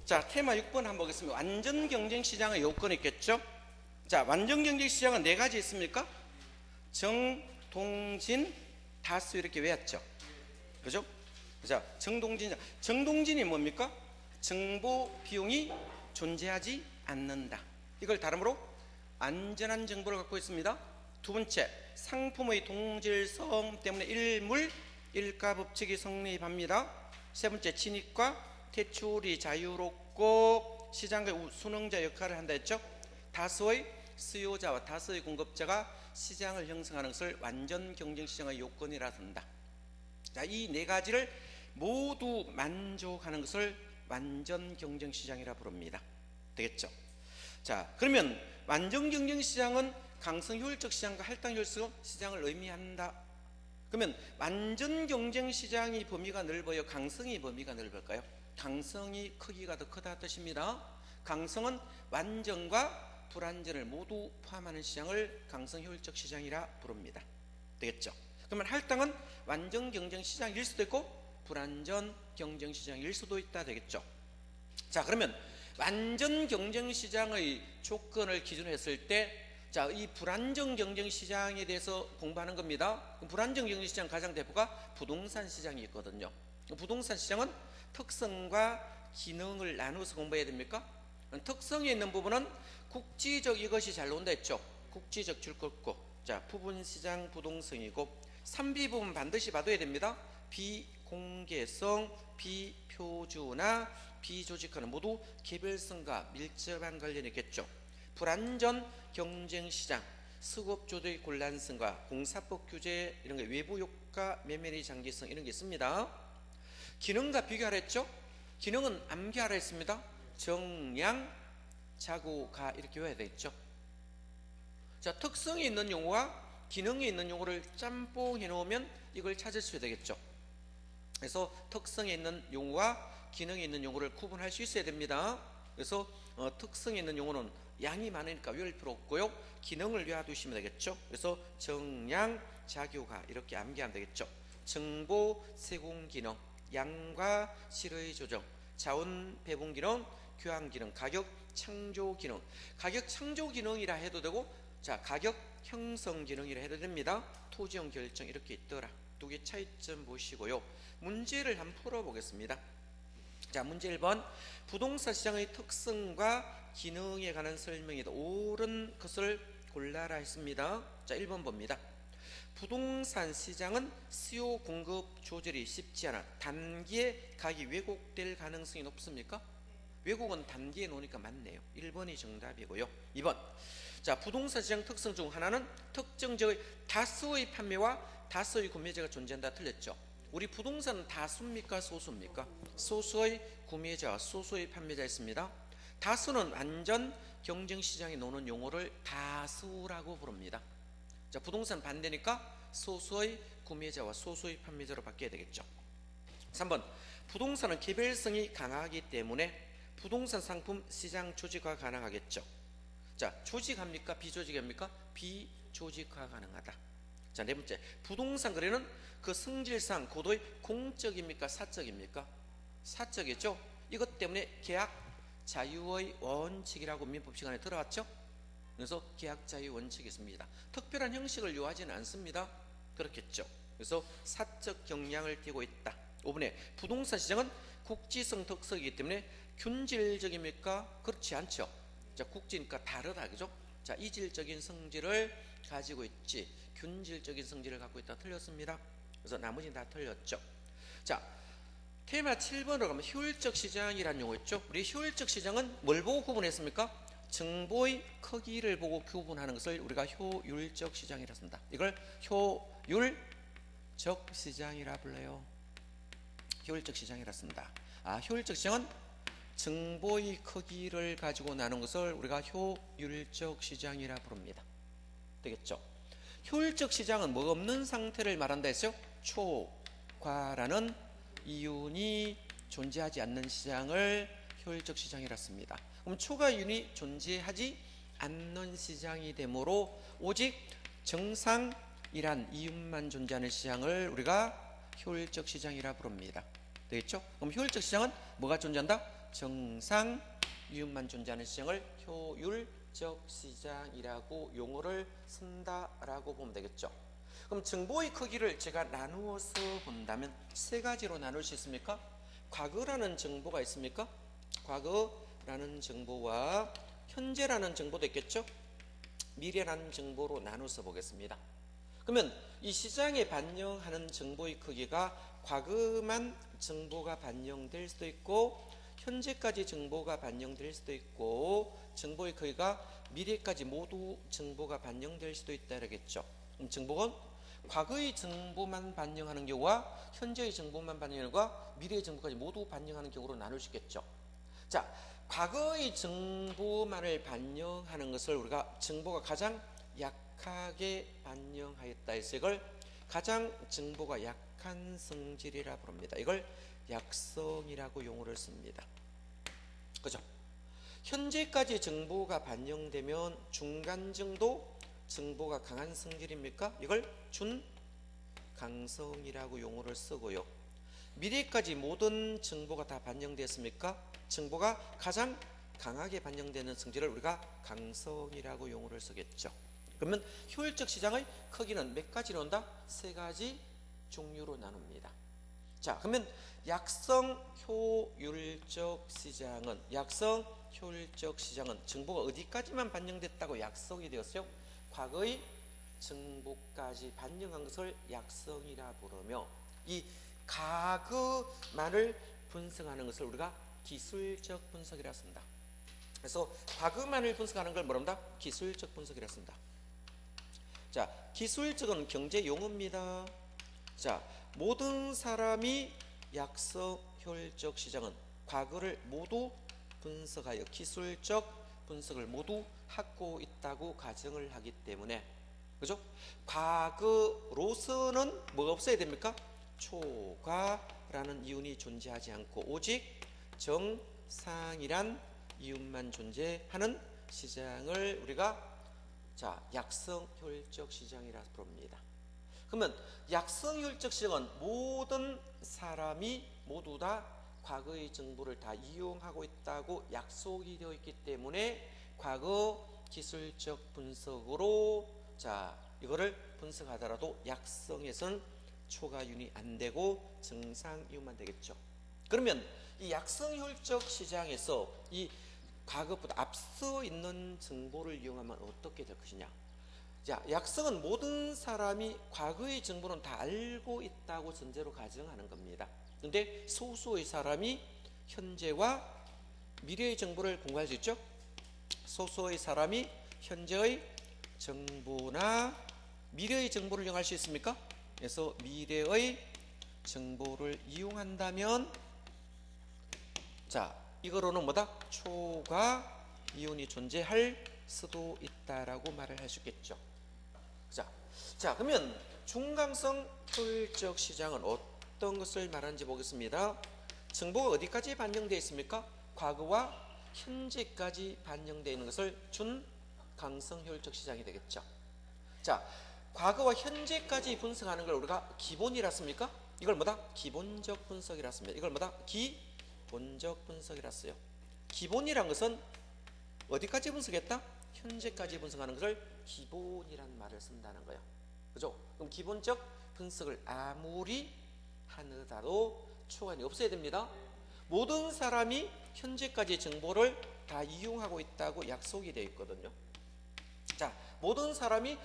자, 테마 6번 한번 보겠습니다. 완전 경쟁 시장의 요건이 있겠죠? 자, 완전 경쟁 시장은 네 가지 있습니까? 정, 동진, 다수 이렇게 외웠죠. 그죠? 자, 정동진이 뭡니까? 정보 비용이 존재하지 않는다. 이걸 다름으로 안전한 정보를 갖고 있습니다. 두 번째, 상품의 동질성 때문에 일물 일가 법칙이 성립합니다. 세 번째, 진입과 퇴출이 자유롭고 시장의 순응자 역할을 한다 했죠. 다수의 수요자와 다수의 공급자가 시장을 형성하는 것을 완전 경쟁 시장의 요건이라 한다. 자, 이 네 가지를 모두 만족하는 것을 완전 경쟁 시장이라 부릅니다. 되겠죠? 자, 그러면 완전 경쟁 시장은 강성 효율적 시장과 할당 효율적 시장을 의미한다. 그러면 완전 경쟁 시장이 범위가 넓어요, 강성이 범위가 넓을까요? 강성이 크기가 더 크다 뜻입니다. 강성은 완전과 불완전을 모두 포함하는 시장을 강성 효율적 시장이라 부릅니다. 되겠죠? 그러면 할당은 완전 경쟁 시장일 수도 있고 불완전 경쟁 시장일 수도 있다. 되겠죠? 자, 그러면 완전 경쟁 시장의 조건을 기준으로 했을 때, 자, 이 불완전 경쟁 시장에 대해서 공부하는 겁니다. 불완전 경쟁 시장 가장 대표가 부동산 시장이 있거든요. 부동산 시장은 특성과 기능을 나누어서 공부해야 됩니까? 특성이 있는 부분은 국지적 이것이 잘 나온다 했죠. 국지적 줄 긋고, 자, 부분 시장 부동성이고, 3B 부분 반드시 봐둬야 됩니다. 비공개성, 비표준화, 비조직화는 모두 개별성과 밀접한 관련이 있겠죠. 불완전 경쟁 시장, 수급 조정의 곤란성과 공사법 규제 이런 게 외부 효과, 메모리 장기성 이런 게 있습니다. 기능과 비교하라 했죠. 기능은 암기하라 했습니다. 정량, 자구, 가 이렇게 외워야 되겠죠. 자, 특성이 있는 용어와 기능이 있는 용어를 짬뽕해 놓으면 이걸 찾을 수 되겠죠. 그래서 특성이 있는 용어와 기능이 있는 용어를 구분할 수 있어야 됩니다. 그래서 특성이 있는 용어는 양이 많으니까 외울 필요 없고요. 기능을 외워두시면 되겠죠. 그래서 정량, 자교가 이렇게 암기하면 되겠죠. 정보 제공 기능, 양과 실의 조정, 자원 배분 기능, 교환 기능, 가격 창조 기능. 가격 창조 기능이라 해도 되고, 자, 가격 형성 기능이라 해도 됩니다. 토지용 결정 이렇게 있더라. 두 개 차이점 보시고요. 문제를 한번 풀어보겠습니다. 자, 문제 1번. 부동산 시장의 특성과 기능에 관한 설명이다. 옳은 것을 골라라 했습니다. 자, 1번 봅니다. 부동산 시장은 수요 공급 조절이 쉽지 않아 단기에 가격이 왜곡될 가능성이 높습니까? 왜곡은 단기에 놓으니까 맞네요. 1번이 정답이고요. 2번. 자, 부동산 시장 특성 중 하나는 특정 지역의 다수의 판매와 다수의 구매자가 존재한다. 틀렸죠? 우리 부동산은 다수입니까? 소수입니까? 소수의 구매자와 소수의 판매자 있습니다. 다수는 완전 경쟁 시장에 놓는 용어를 다수라고 부릅니다. 자, 부동산 반대니까 소수의 구매자와 소수의 판매자로 바뀌어야 되겠죠. 3번. 부동산은 개별성이 강하기 때문에 부동산 상품 시장 조직화 가능하겠죠. 자, 조직합니까? 비조직합니까? 비조직화 가능하다. 자, 네 번째. 부동산 거래는 그 성질상 고도의 공적입니까? 사적입니까? 사적이죠. 이것 때문에 계약 자유의 원칙이라고 민법 시간에 들어왔죠. 그래서 계약 자유 원칙이 있습니다. 특별한 형식을 요하지는 않습니다. 그렇겠죠. 그래서 사적 경향을 띠고 있다. 5번에 부동산 시장은 국지성 특성이기 때문에 균질적입니까? 그렇지 않죠. 자, 국지니까 다르다, 그죠? 자, 이질적인 성질을 가지고 있지 균질적인 성질을 갖고 있다. 틀렸습니다. 그래서 나머지는 다 틀렸죠. 자, 테마 7번으로 가면 효율적 시장이라는 용어 있죠. 우리 효율적 시장은 뭘 보고 구분했습니까? 정보의 크기를 보고 구분하는 것을 우리가 효율적 시장이라 씁니다. 이걸 효율적 시장이라 불러요. 효율적 시장이라 씁니다. 아, 효율적 시장은 정보의 크기를 가지고 나눈 것을 우리가 효율적 시장이라 부릅니다. 되겠죠? 효율적 시장은 뭐 없는 상태를 말한다 했어요. 초과라는 이윤이 존재하지 않는 시장을 효율적 시장이라 씁니다. 그럼 초과 이윤이 존재하지 않는 시장이 되므로 오직 정상이란 이윤만 존재하는 시장을 우리가 효율적 시장이라 부릅니다. 되겠죠? 그럼 효율적 시장은 뭐가 존재한다? 정상 이윤만 존재하는 시장을 효율적 시장이라고 용어를 쓴다라고 보면 되겠죠. 그럼 정보의 크기를 제가 나누어서 본다면 세 가지로 나눌 수 있습니까? 과거라는 정보가 있습니까? 과거라는 정보와 현재라는 정보도 있겠죠? 미래라는 정보로 나눠서 보겠습니다. 그러면 이 시장에 반영하는 정보의 크기가 과거만 정보가 반영될 수도 있고 현재까지 정보가 반영될 수도 있고 정보의 크기가 미래까지 모두 정보가 반영될 수도 있다 그러겠죠. 그럼 정보는 과거의 정보만 반영하는 경우와 현재의 정보만 반영하는 경우와 미래의 정보까지 모두 반영하는 경우로 나눌 수 있겠죠. 자, 과거의 정보만을 반영하는 것을 우리가 정보가 가장 약하게 반영하였다 해서 이걸 가장 정보가 약한 성질이라 부릅니다. 이걸 약성이라고 용어를 씁니다. 그죠? 현재까지 정보가 반영되면 중간 정도 정보가 강한 성질입니까? 이걸 준강성이라고 용어를 쓰고요. 미래까지 모든 정보가 다 반영됐습니까? 정보가 가장 강하게 반영되는 성질을 우리가 강성이라고 용어를 쓰겠죠. 그러면 효율적 시장의 크기는 몇 가지로 나온다? 세 가지 종류로 나눕니다. 자, 그러면 약성 효율적 시장은 정보가 어디까지만 반영됐다고 약성이 되었어요? 과거의 정보까지 반영한 것을 약성이라 부르며 이 과거만을 분석하는 것을 우리가 기술적 분석이라 씁니다. 그래서 과거만을 분석하는 걸 뭐라 한다? 기술적 분석이라 씁니다. 자, 기술적은 경제 용어입니다. 자, 모든 사람이 약성 효율적 시장은 과거를 모두 분석하여 기술적 분석을 모두 하고 있다고 가정을 하기 때문에, 그죠? 과거로서는 뭐가 없어야 됩니까? 초과라는 이윤이 존재하지 않고 오직 정상이란 이윤만 존재하는 시장을 우리가 약성 효율적 시장이라 부릅니다. 그러면 약성 효율적 시장은 모든 사람이 모두 다 과거의 정보를 다 이용하고 있다고 약속이 되어 있기 때문에 과거 기술적 분석으로 이거를 분석하더라도 약성에서는 초과이윤이 안 되고 정상 이윤만 되겠죠. 그러면 이 약성 효율적 시장에서 이 과거보다 앞서 있는 정보를 이용하면 어떻게 될 것이냐. 자, 약성은 모든 사람이 과거의 정보는 다 알고 있다고 전제로 가정하는 겁니다. 그런데 소수의 사람이 현재와 미래의 정보를 공부할 수 있죠. 소수의 사람이 현재의 정보나 미래의 정보를 이용할 수 있습니까? 그래서 미래의 정보를 이용한다면 이거로는 뭐다? 초과 이윤이 존재할 수도 있다라고 말을 할 수 있겠죠. 그러면 중강성 효율적 시장은 어떤 것을 말하는지 보겠습니다. 정보가 어디까지 반영되어 있습니까? 과거와 현재까지 반영되어 있는 것을 준강성 효율적 시장이 되겠죠. 과거와 현재까지 분석하는 걸 우리가 기본이라 씁니까? 이걸 뭐다? 기본적 분석이라 씁니다. 이걸 뭐다? 기본적 분석이라 써요. 기본이란 것은 어디까지 분석했다? 현재까지 분석하는 것을 기본이란 말을 쓴다는 거예요. 그죠? 그럼 기본적 분석을 아무리 하더라도 초과이 없어야 됩니다. 모든 사람이 현재까지 정보를 다 이용하고 있다고 약속이 되어 있거든요. 모든 사람이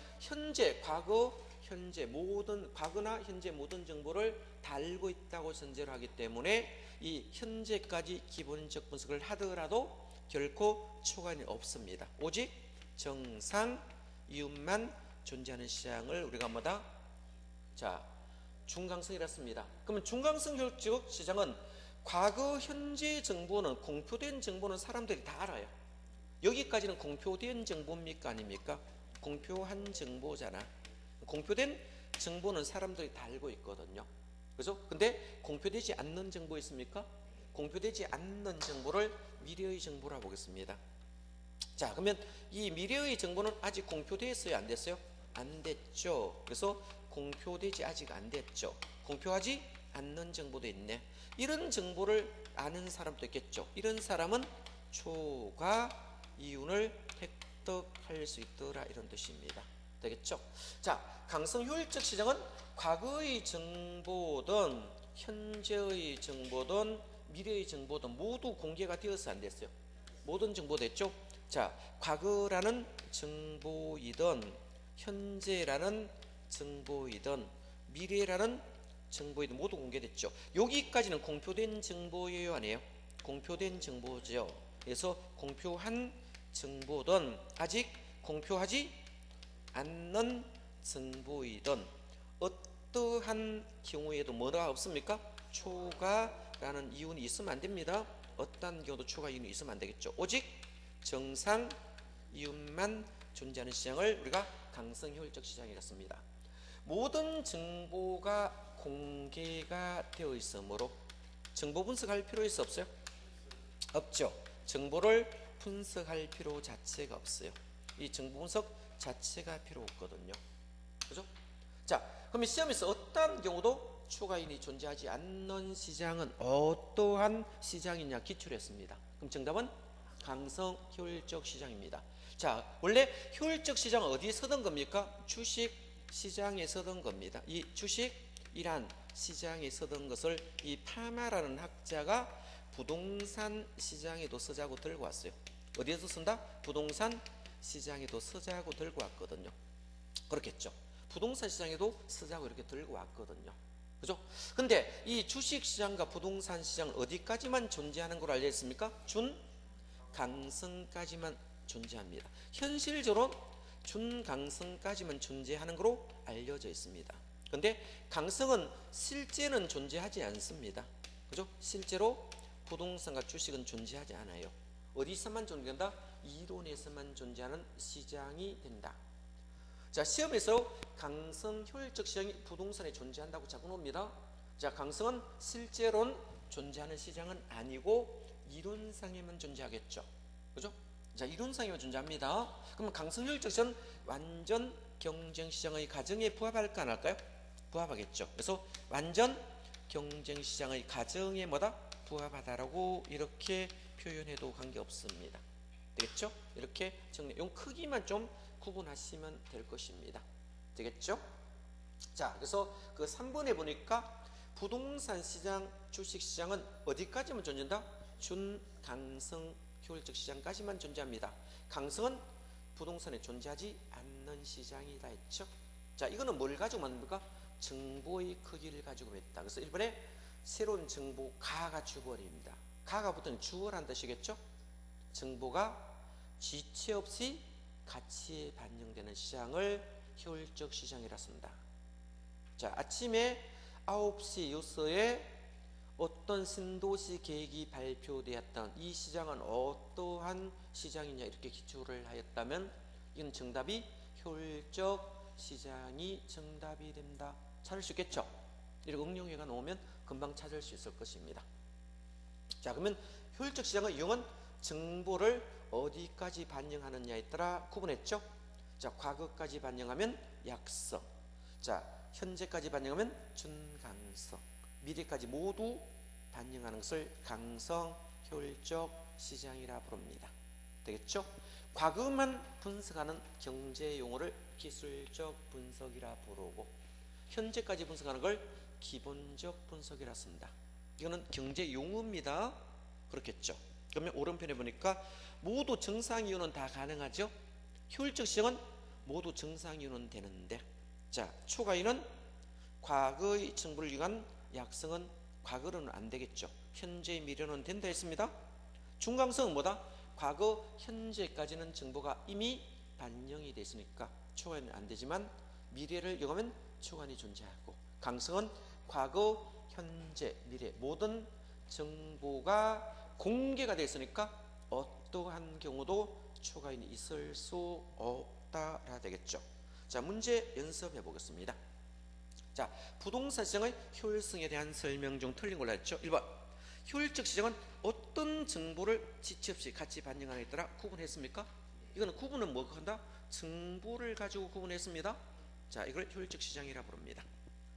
과거나 현재 모든 정보를 다 알고 있다고 전제를 하기 때문에 이 현재까지 기본적 분석을 하더라도 결코 초과이 없습니다. 오직 정상 이윤만 존재하는 시장을 우리가 뭐다? 중강성이라 씁니다. 그러면 중강성 효율적 시장은 과거, 현재 정보는 공표된 정보는 사람들이 다 알아요. 여기까지는 공표된 정보입니까? 아닙니까? 공표한 정보잖아. 공표된 정보는 사람들이 다 알고 있거든요. 그죠? 근데 공표되지 않는 정보 있습니까? 공표되지 않는 정보를 미래의 정보라고 보겠습니다. 그러면 이 미래의 정보는 아직 공표됐어요? 안 됐어요? 안 됐죠. 그래서 공표되지 아직 안 됐죠. 공표하지 않는 정보도 있네. 이런 정보를 아는 사람도 있겠죠. 이런 사람은 초과 이윤을 획득할 수 있더라, 이런 뜻입니다. 되겠죠? 자, 강성 효율적 시장은 과거의 정보든 현재의 정보든 미래의 정보든 모두 공개가 되어서 안 됐어요. 모든 정보 됐죠? 자, 과거라는 정보이든 현재라는 정보이든 미래라는 정보이든 모두 공개됐죠. 여기까지는 공표된 정보예요, 아니에요? 공표된 정보죠. 그래서 공표한 정보든 아직 공표하지 않는 정보이든 어떠한 경우에도 뭐가 없습니까? 초과라는 이윤이 있으면 안 됩니다. 어떠한 경우도 초과 이윤이 있으면 안 되겠죠. 오직 정상 이윤만 존재하는 시장을 우리가 강성 효율적 시장이라 씁니다. 모든 정보가 공개가 되어 있으므로 정보 분석할 필요 있어 없어요? 없죠. 정보를 분석할 필요 자체가 없어요. 이 정보 분석 자체가 필요 없거든요. 그죠? 자, 그럼 시험에서 어떠한 경우도 초과이윤이 존재하지 않는 시장은 어떠한 시장이냐 기출했습니다. 그럼 정답은 강성 효율적 시장입니다. 자, 원래 효율적 시장은 어디에 서던 겁니까? 주식 시장에 서던 겁니다. 이 주식이란 시장에 서던 것을 이 파마라는 학자가 부동산 시장에도 쓰자고 들고 왔어요. 어디에서 쓴다? 부동산 시장에도 쓰자고 들고 왔거든요. 그렇겠죠. 부동산 시장에도 쓰자고 이렇게 들고 왔거든요. 그죠? 근데 이 주식 시장과 부동산 시장은 어디까지만 존재하는 걸로 알려 있습니까? 준강성까지만 존재합니다. 현실적으로 준강성까지만 존재하는 걸로 알려져 있습니다. 근데 강성은 실제는 존재하지 않습니다. 그죠? 실제로 부동산과 주식은 존재하지 않아요. 어디서만 존재한다? 이론에서만 존재하는 시장이 된다. 자, 시험에서 강성 효율적 시장이 부동산에 존재한다고 자꾸 나옵니다. 자, 강성은 실제로는 존재하는 시장은 아니고 이론상에만 존재하겠죠. 그죠? 자, 이론상에만 존재합니다. 그러면 강성 효율적 시장은 완전 경쟁 시장의 가정에 부합할까 안 할까요? 부합하겠죠. 그래서 완전 경쟁 시장의 가정에 뭐다? 부합하다라고 이렇게 표현해도 관계없습니다. 되겠죠? 이렇게 정리, 용 크기만 좀 구분하시면 될 것입니다. 되겠죠? 자, 그래서 그 3번에 보니까 부동산 시장, 주식 시장은 어디까지만 존재한다? 준강성 효율적 시장까지만 존재합니다. 강성은 부동산에 존재하지 않는 시장이다 했죠. 자, 이거는 뭘 가지고 만듭니까? 정보의 크기를 가지고 했다. 그래서 1번에 새로운 정보 가가 주어버립니다. 가가 붙은 주어란 뜻이겠죠? 정보가 지체 없이 가치에 반영되는 시장을 효율적 시장이라 씁니다. 자, 아침에 9시 뉴스에 어떤 신도시 계획이 발표되었던 이 시장은 어떠한 시장이냐 이렇게 기초를 하였다면 이건 정답이 효율적 시장이 정답이 된다. 찾을 수 있겠죠? 이렇게 응용해가 나오면 금방 찾을 수 있을 것입니다. 자, 그러면 효율적 시장의 유형은 정보를 어디까지 반영하느냐에 따라 구분했죠. 자, 과거까지 반영하면 약성, 자, 현재까지 반영하면 준강성, 미래까지 모두 반영하는 것을 강성 효율적 시장이라 부릅니다. 되겠죠? 과거만 분석하는 경제 용어를 기술적 분석이라 부르고 현재까지 분석하는 걸 기본적 분석이라 씁니다. 이거는 경제 용어입니다. 그렇겠죠? 그러면 오른편에 보니까 모두 정상 이윤은 다 가능하죠? 효율적 시장은 모두 정상 이윤은 되는데, 자, 초과이윤은 과거의 정보를 이용한 약성은 과거로는 안 되겠죠. 현재 미래는 된다 했습니다. 중강성은 뭐다? 과거 현재까지는 정보가 이미 반영이 됐으니까 초과이윤은 안 되지만 미래를 이용하면 초과이윤이 존재하고, 강성은 과거 현재 미래 모든 정보가 공개가 됐으니까 어떠한 경우도 초과이윤이 있을 수 없다라 되겠죠. 자, 문제 연습해 보겠습니다. 자, 부동산 시장의 효율성에 대한 설명 중 틀린 걸로 했죠. 1번, 효율적 시장은 어떤 정보를 지체 없이 같이 반영하느냐에 따라 구분했습니까? 이거는 구분은 뭐가 한다? 정보를 가지고 구분했습니다. 자, 이걸 효율적 시장이라 부릅니다.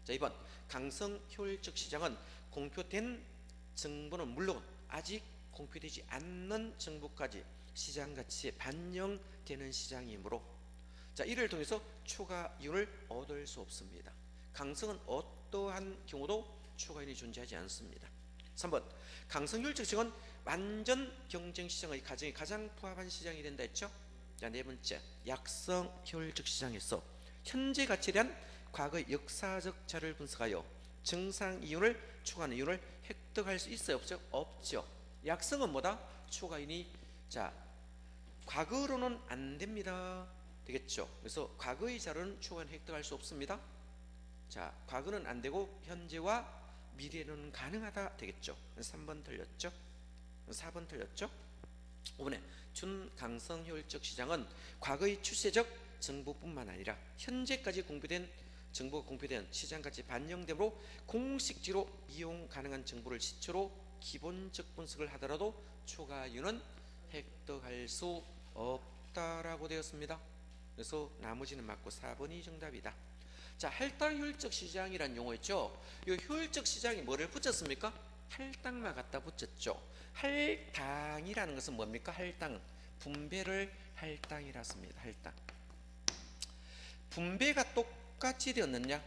자, 2번 강성 효율적 시장은 공표된 정보는 물론 아직 공표되지 않는 정보까지 시장 가치에 반영되는 시장이므로, 자, 이를 통해서 추가 이윤을 얻을 수 없습니다. 강성은 어떠한 경우도 추가 이윤이 존재하지 않습니다. 3번 강성 효율적 시장은 완전 경쟁 시장의 가정이 가장 부합한 시장이 된다 했죠. 자, 네 번째 약성 효율적 시장에서 현재 가치에 대한 과거의 역사적 자료를 분석하여 정상 이윤을 추가하는 이윤을 획득할 수 있어요, 없죠? 없죠. 약성은 뭐다? 추가 이윤이, 자, 과거로는 안 됩니다. 되겠죠? 그래서 과거의 자료는 추가 이윤 획득할 수 없습니다. 자, 과거는 안 되고 현재와 미래는 가능하다 되겠죠. 3번 틀렸죠? 4번 틀렸죠? 5번에 준강성 효율적 시장은 과거의 추세적 정보뿐만 아니라 현재까지 정보가 공표된 시장가치 반영되므로 공식지로 이용 가능한 정보를 시초로 기본적 분석을 하더라도 추가 이윤은 획득할 수 없다라고 되었습니다. 그래서 나머지는 맞고 4번이 정답이다. 자, 할당 효율적 시장이란 용어 있죠. 이 효율적 시장이 뭐를 붙였습니까? 할당만 갖다 붙였죠. 할당이라는 것은 뭡니까? 할당, 분배를 할당이라습니다. 할당. 분배가 똑같이 되었느냐,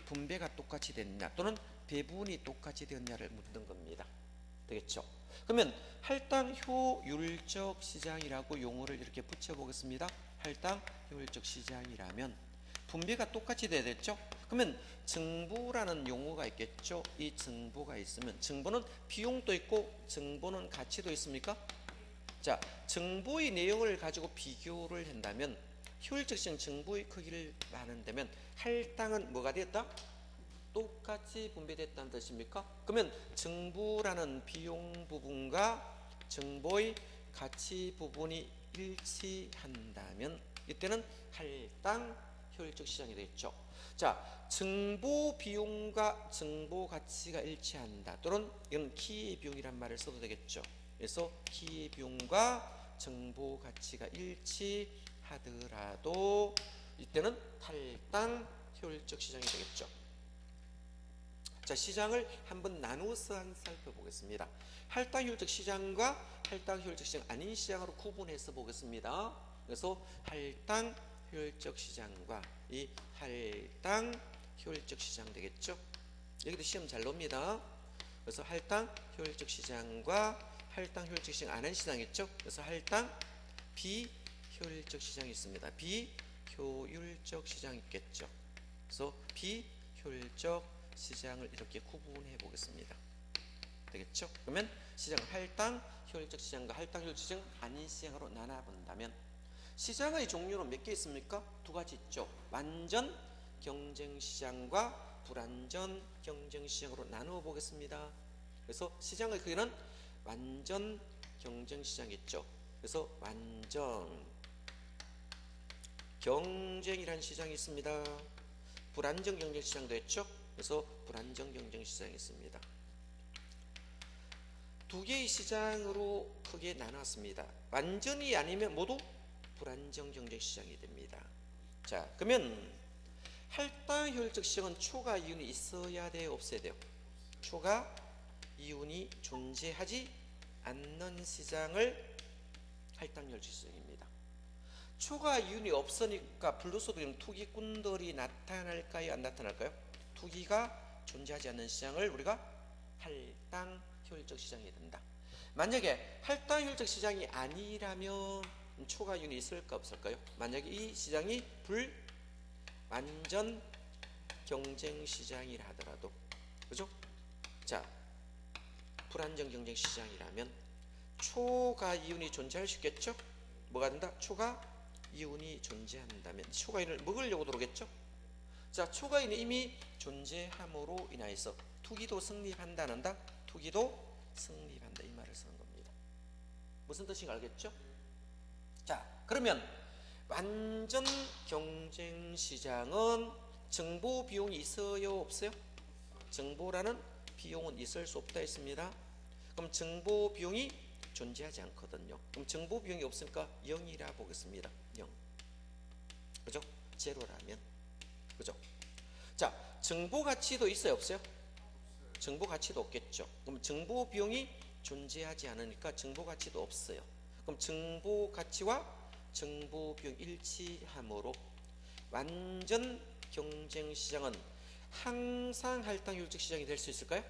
분배가 똑같이 됐느냐, 또는 배분이 똑같이 되었냐를 묻는 겁니다. 되겠죠? 그러면 할당 효율적 시장이라고 용어를 이렇게 붙여보겠습니다. 할당 효율적 시장이라면 분배가 똑같이 돼야 됐죠? 그러면 정보라는 용어가 있겠죠? 이 정보가 있으면 정보는 비용도 있고 정보는 가치도 있습니까? 자, 정보의 내용을 가지고 비교를 한다면 효율적 시장 정보의 크기를 나눈다면 할당은 뭐가 되었다? 똑같이 분배됐다는 뜻입니까? 그러면 정보라는 비용 부분과 정보의 가치 부분이 일치한다면 이때는 할당 효율적 시장이 되겠죠. 자, 정보 비용과 정보 가치가 일치한다, 또는 이건 기회 비용이란 말을 써도 되겠죠. 그래서 기회 비용과 정보 가치가 일치하더라도 이때는 할당 효율적 시장이 되겠죠. 자, 시장을 한번 나누어서 살펴보겠습니다. 할당 효율적 시장과 할당 효율적 시장 아닌 시장으로 구분해서 보겠습니다. 그래서 할당 효율적 시장과 이 할당 효율적 시장 되겠죠. 여기도 시험 잘 놉니다. 그래서 할당 효율적 시장과 할당 효율적 시장 아닌 시장 있죠. 그래서 할당 비효율적 시장이 있습니다. 비효율적 시장 있겠죠. 그래서 비효율적 시장을 이렇게 구분해 보겠습니다. 되겠죠? 그러면 시장을 할당 효율적 시장과 할당 효율적 시장 아닌 시장으로 나눠 본다면 시장의 종류는 몇 개 있습니까? 두 가지 있죠. 완전 경쟁 시장과 불완전 경쟁 시장으로 나누어 보겠습니다. 그래서 시장의 크기는 완전 경쟁 시장이겠죠. 그래서 완전 경쟁이라는 시장이 있습니다. 불안정 경쟁 시장도 있죠. 그래서 불안정 경쟁 시장이 있습니다. 두 개의 시장으로 크게 나눴습니다. 완전히 아니면 모두 불안정 경쟁 시장이 됩니다. 자, 그러면 할당 효율적 시장은 추가 이윤이 있어야 돼요, 없어야 돼요? 추가 이윤이 존재하지 않는 시장을 할당 효율적 시장입니다. 추가 이윤이 없으니까 불로소득 투기꾼들이 나타날까요, 안 나타날까요? 투기가 존재하지 않는 시장을 우리가 할당 효율적 시장이 된다. 만약에 할당 효율적 시장이 아니라면 추가 이윤이 있을까 없을까요? 만약에 이 시장이 불완전 경쟁 시장이라 하더라도, 그죠? 자, 불안정 경쟁 시장이라면 초과 이윤이 존재할 수 있겠죠? 뭐가 된다? 초과 이윤이 존재한다면 초과 이윤을 먹으려고 들어오겠죠? 자, 초과 이윤이 이미 존재함으로 인하여서 투기도 성립한다는다? 투기도 성립한다, 이 말을 쓰는 겁니다. 무슨 뜻인가 알겠죠? 자, 그러면 완전 경쟁 시장은 정보 비용이 있어요, 없어요? 정보라는 비용은 있을 수 없다 했습니다. 그럼 정보 비용이 존재하지 않거든요. 그럼 정보 비용이 없으니까 0이라 보겠습니다. 0. 그죠? 제로라면. 그죠? 자, 정보 가치도 있어요, 없어요? 정보 가치도 없겠죠. 그럼 정보 비용이 존재하지 않으니까 정보 가치도 없어요. 그럼 정보 가치와 정보 비용 일치함으로 완전 경쟁 시장은 항상 할당 효율적 시장이 될 수 있을까요?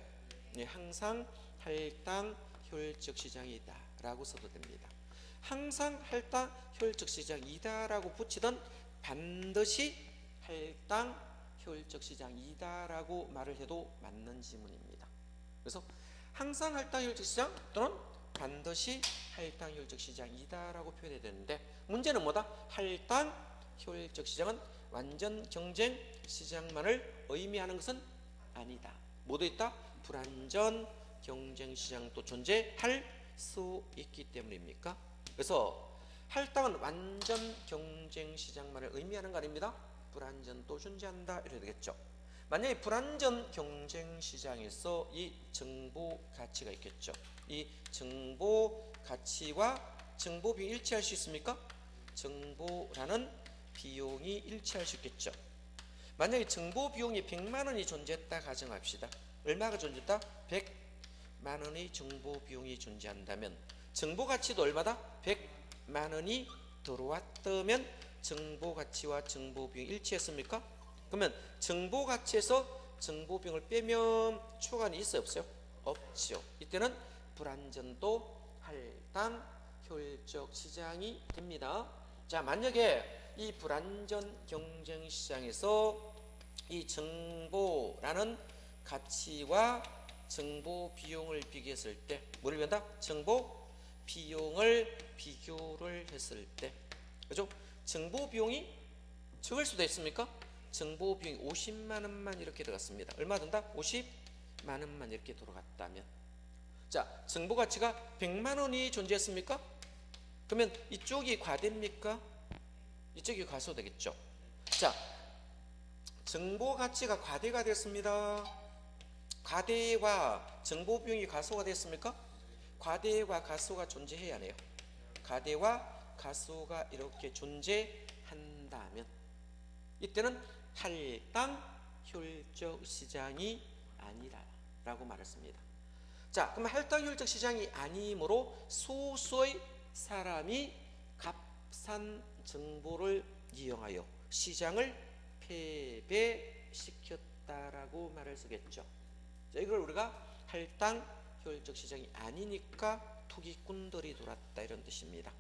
네, 항상 할당 효율적 시장이다 라고 써도 됩니다. 항상 할당 효율적 시장이다 라고 붙이던 반드시 할당 효율적 시장이다 라고 말을 해도 맞는 지문입니다. 그래서 항상 할당 효율적 시장 또는 반드시 할당 효율적 시장이다 라고 표현해야 되는데, 문제는 뭐다? 할당 효율적 시장은 완전 경쟁 시장만을 의미하는 것은 아니다. 뭐도 있다? 불완전 경쟁 시장도 존재할 수 있기 때문입니까? 그래서 할당은 완전 경쟁 시장만을 의미하는 거 아닙니다. 불완전도 존재한다 이래야 되겠죠. 만약에 불완전 경쟁 시장에서 이 정보 가치가 있겠죠. 이 정보 가치와 정보 비용이 일치할 수 있습니까? 정보라는 비용이 일치할 수 있겠죠. 만약에 정보 비용이 100만 원이 존재했다 가정합시다. 얼마가 존재했다? 100만 원의 정보 비용이 존재한다면 정보 가치도 얼마다? 100만 원이 들어왔다면 정보 가치와 정보 비용이 일치했습니까? 그러면 정보 가치에서 정보 비용을 빼면 초과는 있어요, 없어요? 없죠. 이때는 불완전도 할당 효율적 시장이 됩니다. 자, 만약에 이 불완전 경쟁 시장에서 이 정보라는 가치와 정보 비용을 비교했을 때, 뭐를 비교한다? 정보 비용을 비교를 했을 때, 그죠? 정보 비용이 적을 수도 있습니까? 정보 비용이 50만 원만 이렇게 들어갔습니다. 얼마 든다? 50만 원만 이렇게 들어갔다면, 자, 정보 가치가 100만 원이 존재했습니까? 그러면 이쪽이 과대입니까? 이쪽이 과소되겠죠. 자, 정보 가치가 과대가 됐습니다. 과대와 정보 비용이 과소가 됐습니까? 과대와 과소가 존재해야 하네요. 과대와 과소가 이렇게 존재한다면 이때는 할당 효율적 시장이 아니라라고 말했습니다. 자, 그럼 할당 효율적 시장이 아니므로 소수의 사람이 값싼 정보를 이용하여 시장을 패배시켰다라고 말을 쓰겠죠. 자, 이걸 우리가 할당 효율적 시장이 아니니까 투기꾼들이 돌았다 이런 뜻입니다.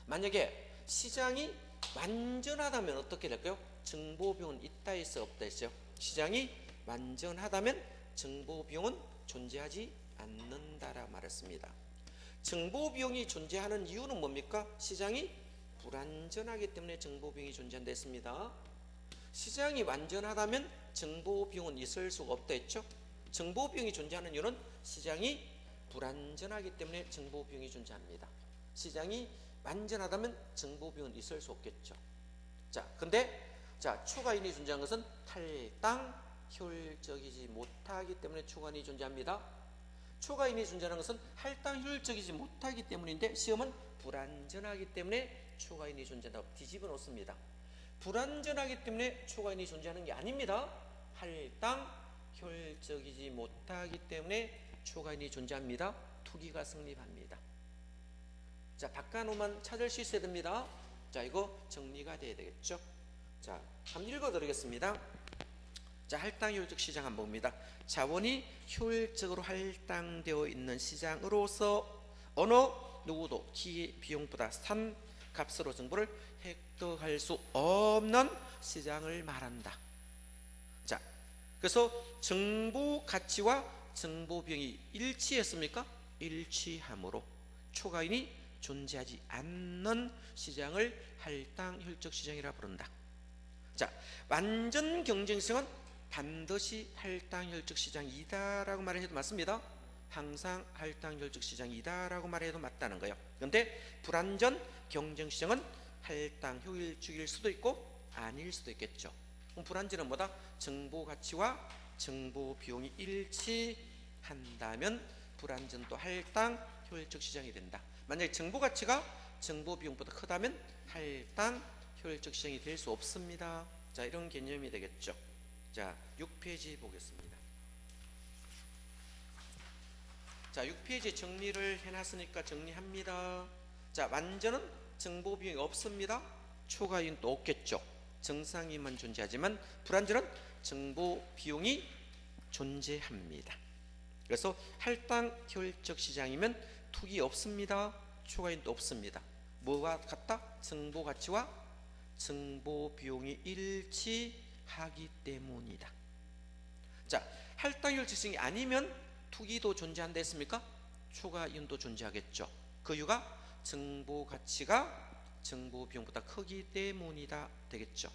만약에 시장이 완전하다면 어떻게 될까요? 정보 비용은 있다 있어 없다 있어요. 시장이 완전하다면 정보 비용은 존재하지 않는다라 말했습니다. 정보 비용이 존재하는 이유는 뭡니까? 시장이 불완전하기 때문에 정보 비용이 존재한다 했습니다. 시장이 완전하다면 정보 비용은 있을 수가 없다 했죠. 정보 비용이 존재하는 이유는 시장이 불완전하기 때문에 정보 비용이 존재합니다. 시장이 완전하다면 정보 비용은 있을 수 없겠죠. 자, 근데 자, 초과인이 존재하는 것은 할당 효율적이지 못하기 때문에 초과인이 존재합니다. 초과인이 존재하는 것은 할당 효율적이지 못하기 때문인데 시험은 불완전하기 때문에 초과인이 존재한다고 뒤집어 놓습니다. 불완전하기 때문에 초과인이 존재하는 게 아닙니다. 할당 효율적이지 못하기 때문에 초과인이 존재합니다. 투기가 승립합니다. 자, 바깥으로만 찾을 수 있어야 됩니다. 자, 이거 정리가 돼야 되겠죠. 자, 한번 읽어드리겠습니다. 자, 할당 효율적 시장 한번 봅니다. 자원이 효율적으로 할당되어 있는 시장으로서 어느 누구도 기비용보다 싼 값으로 정보를 획득할 수 없는 시장을 말한다. 자, 그래서 정보 가치와 정보 비용이 일치했습니까? 일치함으로 초과인이 존재하지 않는 시장을 할당 효율적 시장이라 부른다. 자, 완전 경쟁성은 반드시 할당 효율적 시장이다라고 말해도 맞습니다. 항상 할당 효율적 시장이다라고 말해도 맞다는 거예요. 그런데 불완전 경쟁 시장은 할당 효율적일 수도 있고 아닐 수도 있겠죠. 그럼 불완전은 뭐다? 정보 가치와 정보 비용이 일치한다면 불완전도 할당 효율적 시장이 된다. 만약에 정보 가치가 정보 비용보다 크다면 할당 효율적 시장이 될 수 없습니다. 자, 이런 개념이 되겠죠. 자, 6페이지 보겠습니다. 자, 6페이지 정리를 해놨으니까 정리합니다. 자, 완전은 정보 비용이 없습니다. 초과이윤도 없겠죠. 정상이만 존재하지만 불완전은 정보 비용이 존재합니다. 그래서 할당 효율적 시장이면 투기 없습니다. 초과이윤도 없습니다. 뭐가 같다? 정보 가치와 정보 비용이 일치하기 때문이다. 자, 할당 효율적 시장이 아니면 투기도 존재한다 했습니까? 초과이윤도 존재하겠죠. 그 이유가 정보 가치가 정보 비용보다 크기 때문이다 되겠죠.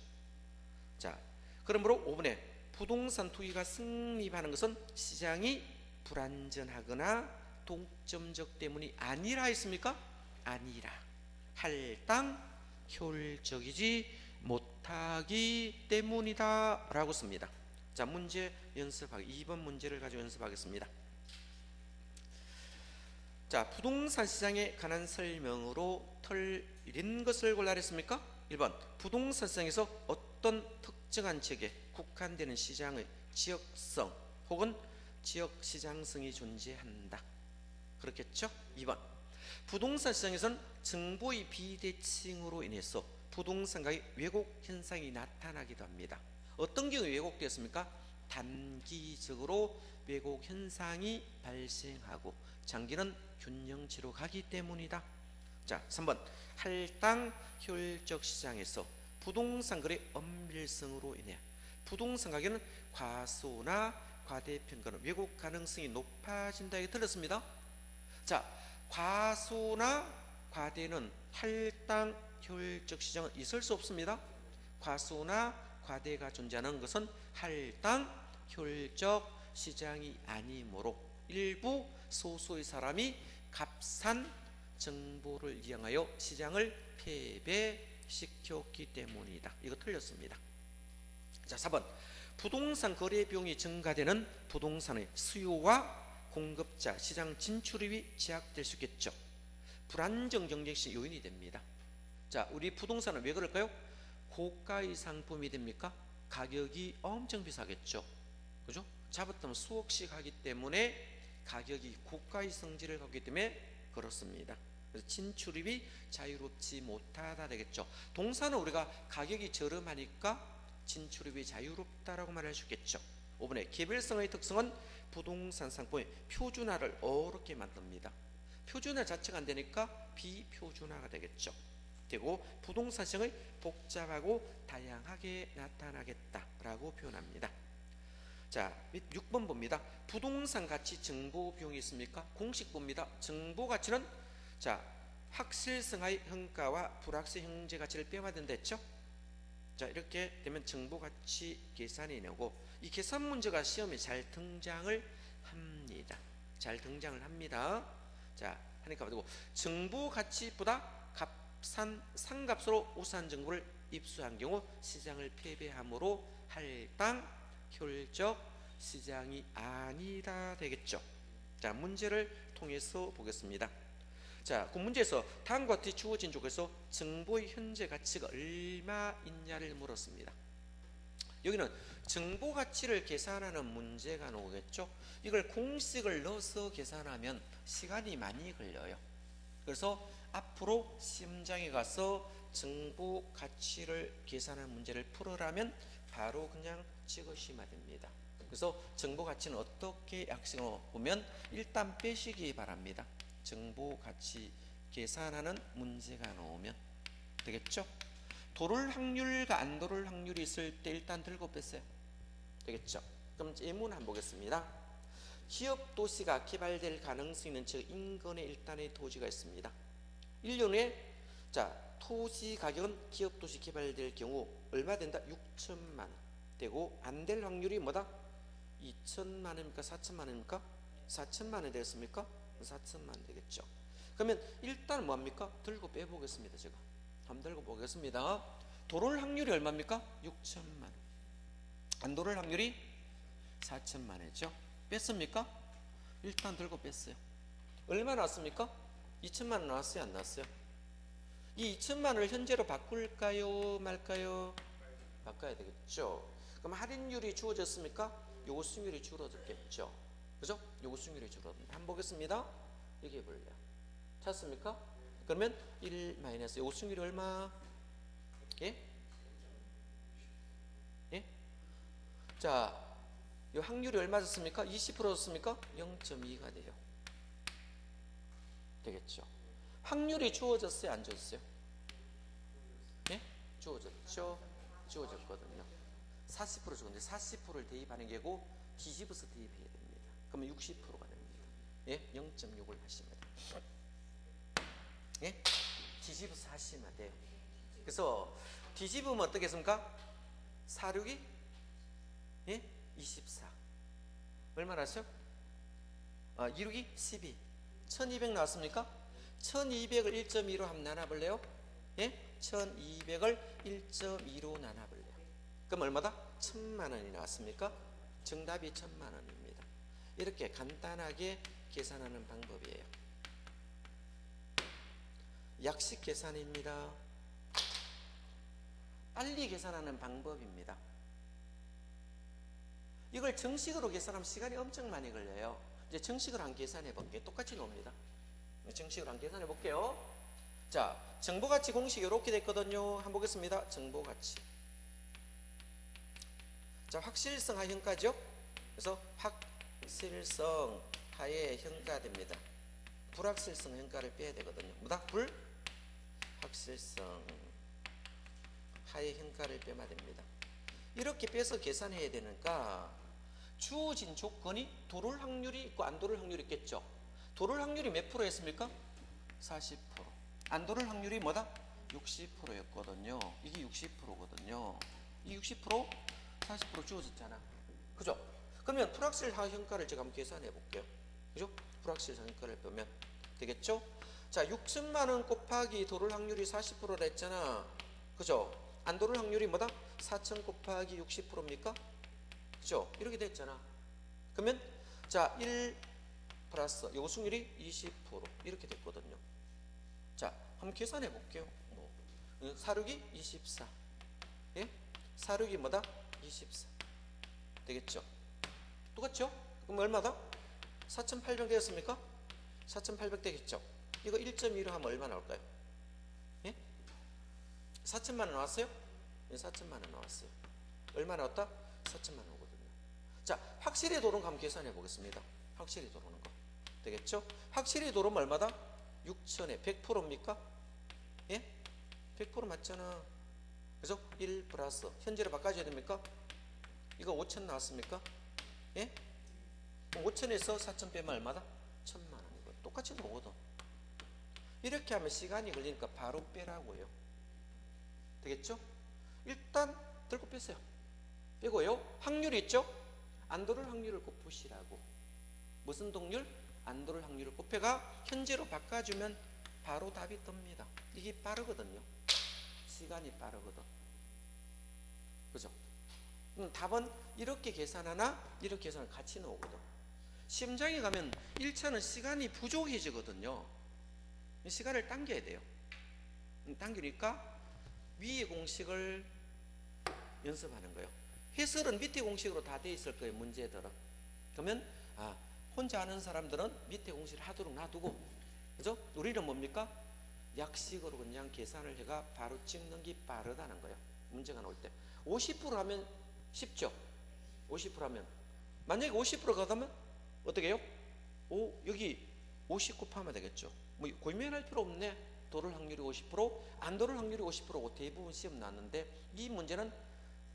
자, 그러므로 5번에 부동산 투기가 성립하는 것은 시장이 불안전하거나 동점적 때문이 아니라 했습니까? 아니라 할당 효율적이지 못하기 때문이다 라고 씁니다. 자, 문제 연습하기 2번 문제를 가지고 연습하겠습니다. 자, 부동산 시장에 관한 설명으로 틀린 것을 골라라 했습니까? 1번 부동산 시장에서 어떤 특정한 지역에 국한되는 시장의 지역성 혹은 지역시장성이 존재한다. 그렇겠죠? 2번 부동산 시장에서는 정보의 비대칭으로 인해서 부동산 가격 왜곡 현상이 나타나기도 합니다. 어떤 경우에 왜곡되었습니까? 단기적으로 왜곡 현상이 발생하고 장기는 균형치로 가기 때문이다. 자, 3번 할당 효율적 시장에서 부동산 거래 엄밀성으로 인해 부동산 가격은 과소나 과대평가는 왜곡 가능성이 높아진다. 이게 틀렸습니다. 자, 과소나 과대는 할당 효율적 시장은 있을 수 없습니다. 과소나 과대가 존재하는 것은 할당 효율적 시장이 아니므로 일부 소수의 사람이 값싼 정보를 이용하여 시장을 패배시켰기 때문이다. 이거 틀렸습니다. 자, 4번 부동산 거래 비용이 증가되는 부동산의 수요와 공급자 시장 진출입이 제약될 수 있겠죠. 불안정 경쟁시 요인이 됩니다. 자, 우리 부동산은 왜 그럴까요? 고가의 상품이 됩니까? 가격이 엄청 비싸겠죠. 그죠? 잡았다면 수억씩 하기 때문에 가격이 고가의 성질을 갖기 때문에 그렇습니다. 그래서 진출입이 자유롭지 못하다 되겠죠. 동사는 우리가 가격이 저렴하니까 진출입이 자유롭다라고 말할 수 있겠죠. 5번에 개별성의 특성은 부동산 상품의 표준화를 어렵게 만듭니다. 표준화 자체가 안 되니까 비표준화가 되겠죠. 되고 부동산 시장의 복잡하고 다양하게 나타나겠다라고 표현합니다. 자, 6번 봅니다. 부동산 가치 정보 비용이 있습니까? 공식 봅니다. 정보 가치는 자, 확실성의 평가와 불확실 형제 가치를 빼앗는다 했죠. 자, 이렇게 되면 정보 가치 계산이 나오고 이 계산 문제가 시험에 잘 등장을 합니다. 잘 등장을 합니다. 자, 하니까 가지고 정보 가치보다 값싼 상값으로 우수한 정보를 입수한 경우 시장을 패배함으로 할당 효율적 시장이 아니다 되겠죠. 자, 문제를 통해서 보겠습니다. 자, 그 문제에서 다음과 같이 주어진 쪽에서 정보의 현재 가치가 얼마 있냐를 물었습니다. 여기는 정보 가치를 계산하는 문제가 나오겠죠. 이걸 공식을 넣어서 계산하면 시간이 많이 걸려요. 그래서 앞으로 시험장에 가서 정보 가치를 계산하는 문제를 풀으라면 바로 그냥 찍으시면 됩니다. 그래서 정보 가치는 어떻게 약식으로 보면 일단 빼시기 바랍니다. 정보 가치 계산하는 문제가 나오면 되겠죠? 도를 확률과 안 도를 확률이 있을 때 일단 들고 뺐어요. 되겠죠? 그럼 예문 한번 보겠습니다. 기업 도시가 개발될 가능성이 있는 즉 인근에 일단의 토지가 있습니다. 1년에 자, 토지 가격은 기업 도시 개발될 경우 얼마 된다? 6천만 원 되고 안 될 확률이 뭐다? 2천만 원입니까? 4천만 원입니까? 4천만 원이 되겠습니까? 4천만 원 되겠죠. 그러면 일단 뭐합니까? 들고 빼보겠습니다. 제가 한번 들고 보겠습니다. 도를 확률이 얼마입니까? 6천만 원. 안 도를 확률이 4천만 원이죠. 뺐습니까? 일단 들고 뺐어요. 얼마 나왔습니까? 2천만 원 나왔어요? 안 나왔어요? 이 2천만 원을 현재로 바꿀까요? 말까요? 바꿔야 되겠죠. 그럼 할인율이 주어졌습니까? 요거 수익률이 줄어들겠죠. 그죠? 요거 수익률이 줄어듭니다. 한번 보겠습니다. 여기 볼래요. 찾습니까? 그러면 1 마이너스 요거 수익률이 얼마? 예? 예? 자, 요 확률이 얼마 졌습니까? 20% 졌습니까? 0.2가 돼요. 되겠죠. 확률이 주어졌어요, 안 주어졌어요? 예? 주어졌죠. 주어졌거든요. 40% 주는데 40%를 대입하는 게고 뒤집어서 대입해야 됩니다. 그러면 60%가 됩니다. 예? 0.6을 하시면 돼요. 예? 뒤집어서 하시면 돼요. 그래서 뒤집으면 어떻겠습니까? 4,6이 예? 24. 얼마나 하죠? 2,6이 12. 1200 나왔습니까? 1200을 1.2로 한번 나눠볼래요? 예? 1200을 1.2로 나눠볼래요. 그럼 얼마다? 1,000만 원이 나왔습니까? 정답이 1,000만 원입니다. 이렇게 간단하게 계산하는 방법이에요. 약식 계산입니다. 빨리 계산하는 방법입니다. 이걸 정식으로 계산하면 시간이 엄청 많이 걸려요. 이제 정식으로 한번 계산해 볼게요. 똑같이 나옵니다. 정식으로 한번 계산해 볼게요. 자, 정보가치 공식이 이렇게 됐거든요. 한번 보겠습니다. 정보가치. 자, 확실성 하에 현가죠. 그래서 확실성 하에 현가됩니다. 불확실성 현가를 빼야 되거든요. 뭐다? 불확실성 하에 현가를 빼면 됩니다. 이렇게 빼서 계산해야 되니까 주어진 조건이 도를 확률이 있고 안 도를 확률이 있겠죠. 도를 확률이 몇 프로였습니까? 40%. 안 도를 확률이 뭐다? 60%였거든요. 이게 60%거든요. 이 60%, 40% 주어졌잖아. 그죠? 그러면 불확실하 현가를 제가 한번 계산해 볼게요. 그죠? 불확실하 현가를 빼면 되겠죠? 자, 6천만 원 곱하기 도를 확률이 40%라 했잖아. 그죠? 안 도를 확률이 뭐다? 4천 곱하기 60%입니까? 그죠? 이렇게 됐잖아. 그러면 자, 1 플러스 요거 승률이 20% 이렇게 됐거든요. 자, 한번 계산해 볼게요. 4,6이 24. 예? 4,6이 뭐다? 24. 되겠죠? 똑같죠? 그럼 얼마다? 4,800 되었습니까? 4,800 되겠죠? 이거 1.2로 하면 얼마 나올까요? 예? 4천만 원 나왔어요? 예, 4천만 원 나왔어요. 얼마 나왔다? 4천만 원 오거든요. 자, 확실히 도는 거 한번 계산해 보겠습니다. 확실히 도는 거. 되겠죠? 확실히 도는 얼마다? 6천에 100%입니까? 예? 100% 맞잖아. 그래서 1 플러스 현재로 바꿔줘야 됩니까? 이거 5천 나왔습니까? 예? 5천에서 4천 빼면 얼마다? 1,000만 원이고 똑같이 나오거든. 이렇게 하면 시간이 걸리니까 바로 빼라고요. 되겠죠? 일단 들고 빼세요. 빼고요. 확률이 있죠? 안 도를 확률을 곱으시라고. 무슨 동률? 안 도를 확률을 곱해가 현재로 바꿔주면 바로 답이 뜹니다. 이게 빠르거든요. 시간이 빠르거든. 그죠? 답은 이렇게 계산하나 이렇게 계산을 같이 나오거든. 시험장에 가면 1차는 시간이 부족해지거든요. 시간을 당겨야 돼요. 당기니까 위의 공식을 연습하는 거예요. 해설은 밑에 공식으로 다 돼 있을 거예요. 문제들은. 그러면 혼자 하는 사람들은 밑에 공식을 하도록 놔두고, 그죠? 우리는 뭡니까? 약식으로 그냥 계산을 해가 바로 찍는 게 빠르다는 거예요. 문제가 나올 때 50% 하면 쉽죠. 50% 하면 만약에 50% 가다면 어떻게 해요? 여기 50 곱하면 되겠죠. 뭐 고민할 필요 없네. 도를 확률이 50%, 안 도를 확률이 50%고 대부분 시험 나왔는데 이 문제는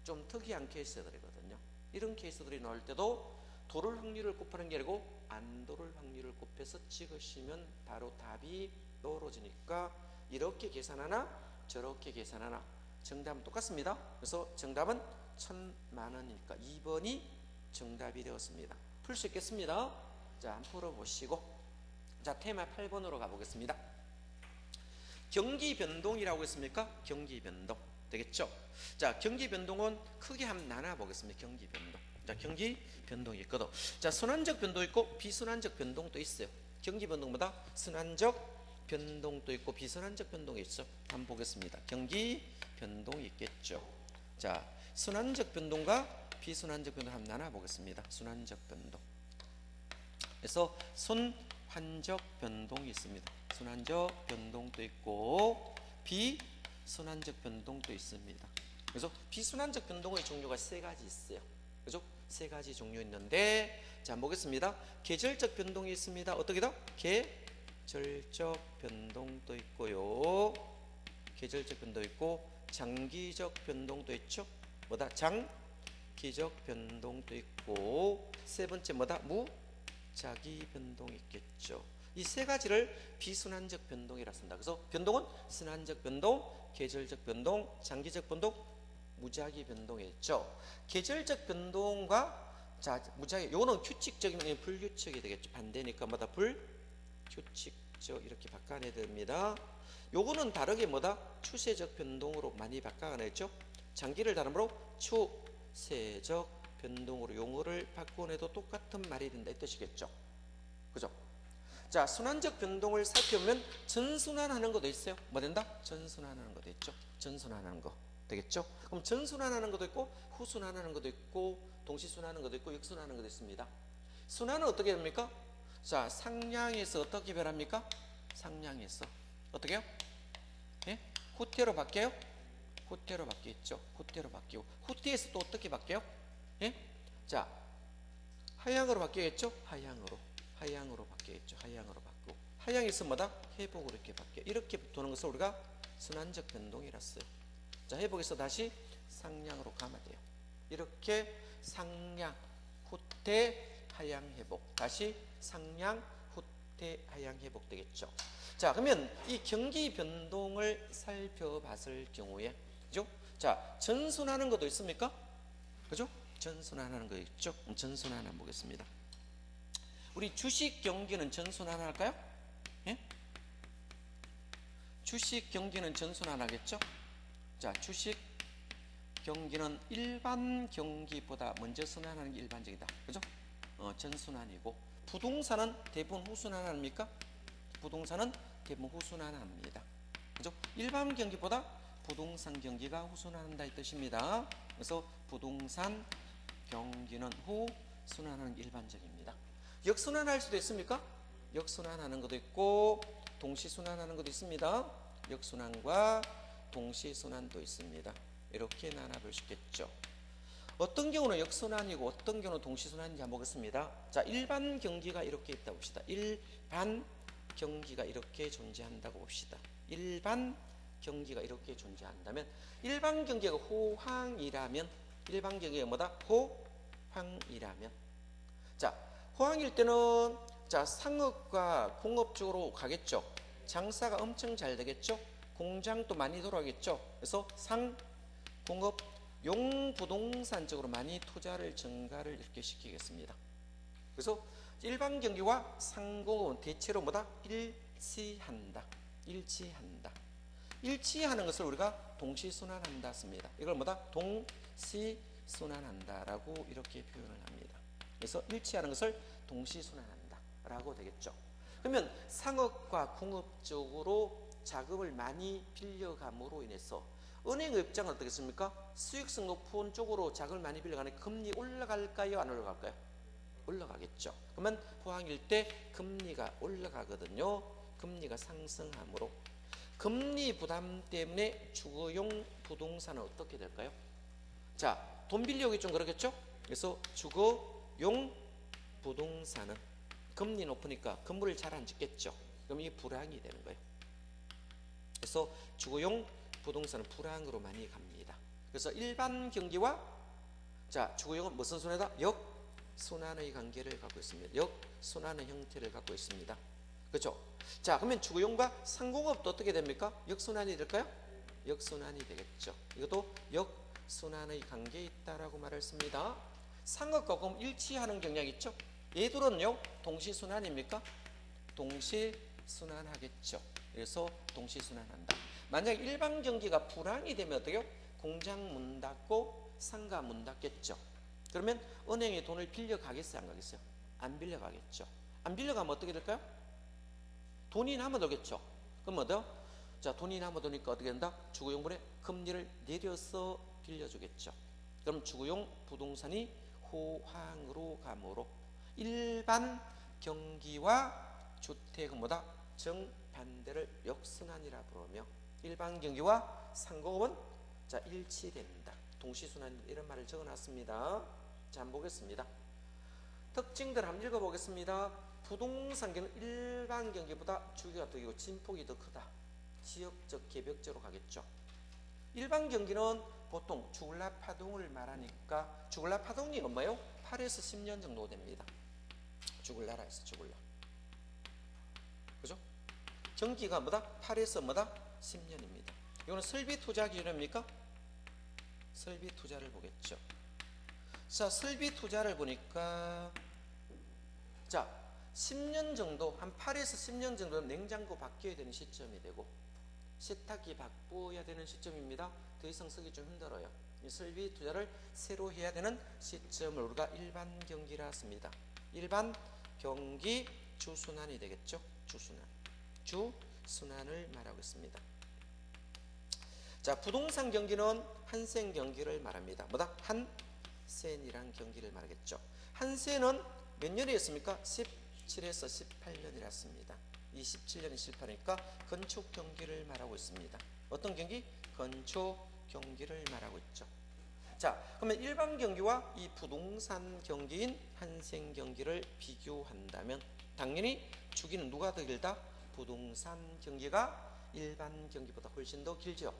좀 특이한 케이스들이거든요. 이런 케이스들이 나올 때도 도를 확률을 곱하는 게 아니고 안 도를 확률을 곱해서 찍으시면 바로 답이 떨어지니까 이렇게 계산하나 저렇게 계산하나 정답은 똑같습니다. 그래서 정답은 1,000만 원이니까 2번이 정답이 되었습니다. 풀 수 있겠습니다. 자, 한번 풀어보시고, 자, 테마 8번으로 가보겠습니다. 경기 변동이라고 했습니까? 경기 변동 되겠죠? 자, 경기 변동은 크게 한번 나눠 보겠습니다. 경기 변동. 자, 경기 변동이 있거든. 자, 순환적 변동 있고 비순환적 변동도 있어요. 경기 변동보다 순환적 변동도 있고 비순환적 변동이 있죠. 한번 보겠습니다. 경기 변동이 있겠죠. 자, 순환적 변동과 비순환적 변동 한번 나눠 보겠습니다. 순환적 변동. 그래서 순환적 변동이 있습니다. 순환적 변동도 있고 비순환적 변동도 있습니다. 그래서 비순환적 변동의 종류가 세 가지 있어요. 그죠? 세 가지 종류 있는데, 자 보겠습니다. 계절적 변동이 있습니다. 어떻게다? 계절적 변동도 있고요. 계절적 변동 있고 장기적 변동도 있죠. 뭐다? 장기적 변동도 있고 세 번째 뭐다? 무작위 변동이 있겠죠. 이 세 가지를 비순환적 변동이라 씁니다. 그래서 변동은 순환적 변동, 계절적 변동, 장기적 변동, 무작위 변동이겠죠. 계절적 변동과 자 무작위, 요거는 규칙적이면 불규칙이 되겠죠. 반대니까 뭐다? 불규칙적 이렇게 바꿔내야 됩니다. 요거는 다르게 뭐다? 추세적 변동으로 많이 바꿔내죠. 장기를 다름으로 추세적 변동으로 용어를 바꿔내도 똑같은 말이 된다 이 뜻이겠죠. 그죠? 자, 순환적 변동을 살펴보면 전순환하는 것도 있어요. 뭐 된다? 전순환하는 것도 있죠. 전순환하는 거 되겠죠? 그럼 전순환하는 것도 있고 후순환하는 것도 있고 동시순환하는 것도 있고 역순환하는 것도 있습니다. 순환은 어떻게 됩니까? 자, 상향에서 어떻게 변합니까? 상향에서 어떻게요? 예? 후퇴로 바뀌어요? 후퇴로 바뀌겠죠. 후퇴로 바뀌고 후퇴에서 또 어떻게 바뀌어요? 예? 자, 하향으로 바뀌겠죠? 하향으로 바뀌겠죠. 하향으로 바뀌고 하향에서 뭐다? 회복으로 이렇게 바뀌어. 이렇게 도는 것을 우리가 순환적 변동이라 써요. 자, 회복에서 다시 상향으로 가면 돼요. 이렇게 상향, 후퇴, 하향, 회복. 다시 상향, 후퇴, 하향, 회복 되겠죠. 자, 그러면 이 경기 변동을 살펴봤을 경우에, 그죠? 자, 전순하는 것도 있습니까? 그죠? 전순환하는 거 있죠? 전순환 보겠습니다. 우리 주식 경기는 전순환 할까요? 예? 주식 경기는 전순환 하겠죠? 자, 주식 경기는 일반 경기보다 먼저 순환하는 게 일반적이다. 그죠? 전순환이고 부동산은 대부분 후순환합니까? 부동산은 대부분 후순환합니다. 그죠? 일반 경기보다 부동산 경기가 후순환한다 이 뜻입니다. 그래서 부동산 경기는 후순환하는 게 일반적입니다. 역순환할 수도 있습니까? 역순환하는 것도 있고 동시순환하는 것도 있습니다. 역순환과 동시순환도 있습니다. 이렇게 나눠볼 수 있겠죠. 어떤 경우는 역순환이고 어떤 경우는 동시순환인지 한번 보겠습니다. 자, 일반 경기가 이렇게 있다고 봅시다. 일반 경기가 이렇게 존재한다고 봅시다. 일반 경기가 이렇게 존재한다면 일반 경기가 호황이라면 일반 경기가 뭐다? 호황이라면 자, 호황일 때는 자, 상업과 공업 쪽으로 가겠죠. 장사가 엄청 잘 되겠죠. 공장도 많이 돌아가겠죠. 그래서 상, 공업, 용 부동산 쪽으로 많이 투자를 증가를 이렇게 시키겠습니다. 그래서 일반 경기와 상공업은 대체로 뭐다? 일치한다. 일치하는 것을 우리가 동시순환한다 씁니다. 이걸 뭐다? 동시순환한다라고 이렇게 표현을 합니다. 그래서 일치하는 것을 동시순환한다라고 되겠죠. 그러면 상업과 공업 쪽으로 자금을 많이 빌려감으로 인해서 은행의 입장은 어떻겠습니까? 수익성 높은 쪽으로 자금을 많이 빌려가는 금리 올라갈까요? 안 올라갈까요? 올라가겠죠. 그러면 호황일 때 금리가 올라가거든요. 금리가 상승하므로 금리 부담 때문에 주거용 부동산은 어떻게 될까요? 자, 돈 빌려오기 좀 그렇겠죠? 그래서 주거용 부동산은 금리 높으니까 건물을 잘 안 짓겠죠. 그럼 이게 불황이 되는 거예요. 그래서 주거용 부동산은 불황으로 많이 갑니다. 그래서 일반 경기와 자, 주거용은 무슨 순환이다? 역순환의 관계를 갖고 있습니다. 역순환의 형태를 갖고 있습니다. 그렇죠? 자, 그러면 주거용과 상공업도 어떻게 됩니까? 역순환이 될까요? 역순환이 되겠죠. 이것도 역순환의 관계에 있다라고 말을 씁니다. 상업과 공업 일치하는 경향이 있죠. 얘들은요 동시순환입니까? 동시순환하겠죠. 그래서 동시순환한다. 만약 일반 경기가 불황이 되면 어떻게요? 공장 문 닫고 상가 문 닫겠죠. 그러면 은행에 돈을 빌려가겠어요? 안 가겠어요? 안 빌려가겠죠. 안 빌려가면 어떻게 될까요? 돈이 남아돌겠죠. 그럼 뭐죠? 자, 돈이 남아도니까 어떻게 된다? 주거용분의 금리를 내려서 빌려주겠죠. 그럼 주거용 부동산이 호황으로 가므로 일반 경기와 주택은 뭐다? 정반대를 역순환이라 부르며 일반 경기와 상공업은 자 일치된다. 동시순환 이런 말을 적어놨습니다. 자 한번 보겠습니다. 특징들 한번 읽어보겠습니다. 부동산 경기는 일반 경기보다 주기가 더 길고 진폭이 더 크다. 지역적 개벽적으로 가겠죠. 일반 경기는 보통 주글라 파동을 말하니까 주글라 파동이 뭐예요? 8에서 10년 정도 됩니다. 주글라라 해서 주글라. 그죠? 경기가 뭐다? 8에서 뭐다? 10년입니다. 이거는 설비 투자 기준입니까? 설비 투자를 보겠죠. 자, 설비 투자를 보니까 자, 10년 정도, 한 8에서 10년 정도 냉장고 바뀌어야 되는 시점이 되고 세탁기 바꿔야 되는 시점입니다. 더 이상 쓰기 좀 힘들어요. 이 설비 투자를 새로 해야 되는 시점을 우리가 일반 경기라 씁니다. 일반 경기 주순환이 되겠죠. 주순환을 말하고 있습니다. 자, 부동산 경기는 한센 경기를 말합니다. 뭐다? 한센이란 경기를 말하겠죠. 한센은 몇 년이었습니까? 17에서 18년이라 씁니다. 27년이 실패하니까 건축 경기를 말하고 있습니다. 어떤 경기? 건축 경기를 말하고 있죠. 자, 그러면 일반 경기와 이 부동산 경기인 한센 경기를 비교한다면 당연히 주기는 누가 더 길다? 부동산 경기가 일반 경기보다 훨씬 더 길죠.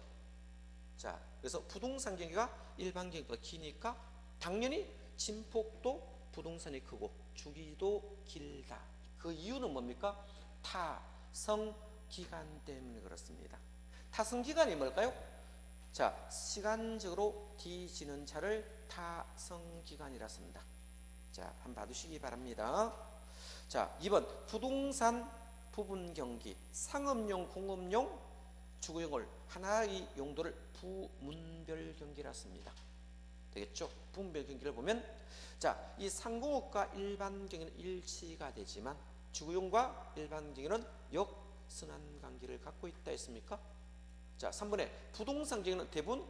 자, 그래서 부동산 경기가 일반 경기보다 기니까 당연히 진폭도 부동산이 크고 주기도 길다. 그 이유는 뭡니까? 타성 기간 때문에 그렇습니다. 타성 기간이 뭘까요? 자, 시간적으로 뒤지는 차를 타성 기간이라 씁니다. 자, 한번 봐두시기 바랍니다. 자, 2번 부동산 부분 경기, 상업용, 공업용, 주거용을 하나의 용도를 부문별 경기라 씁니다. 되겠죠? 부문별 경기를 보면 자, 이 상공업과 일반 경기는 일치가 되지만 주거용과 일반 경기는 역순환 관계를 갖고 있다 했습니까? 자, 3번에 부동산 경기는 대부분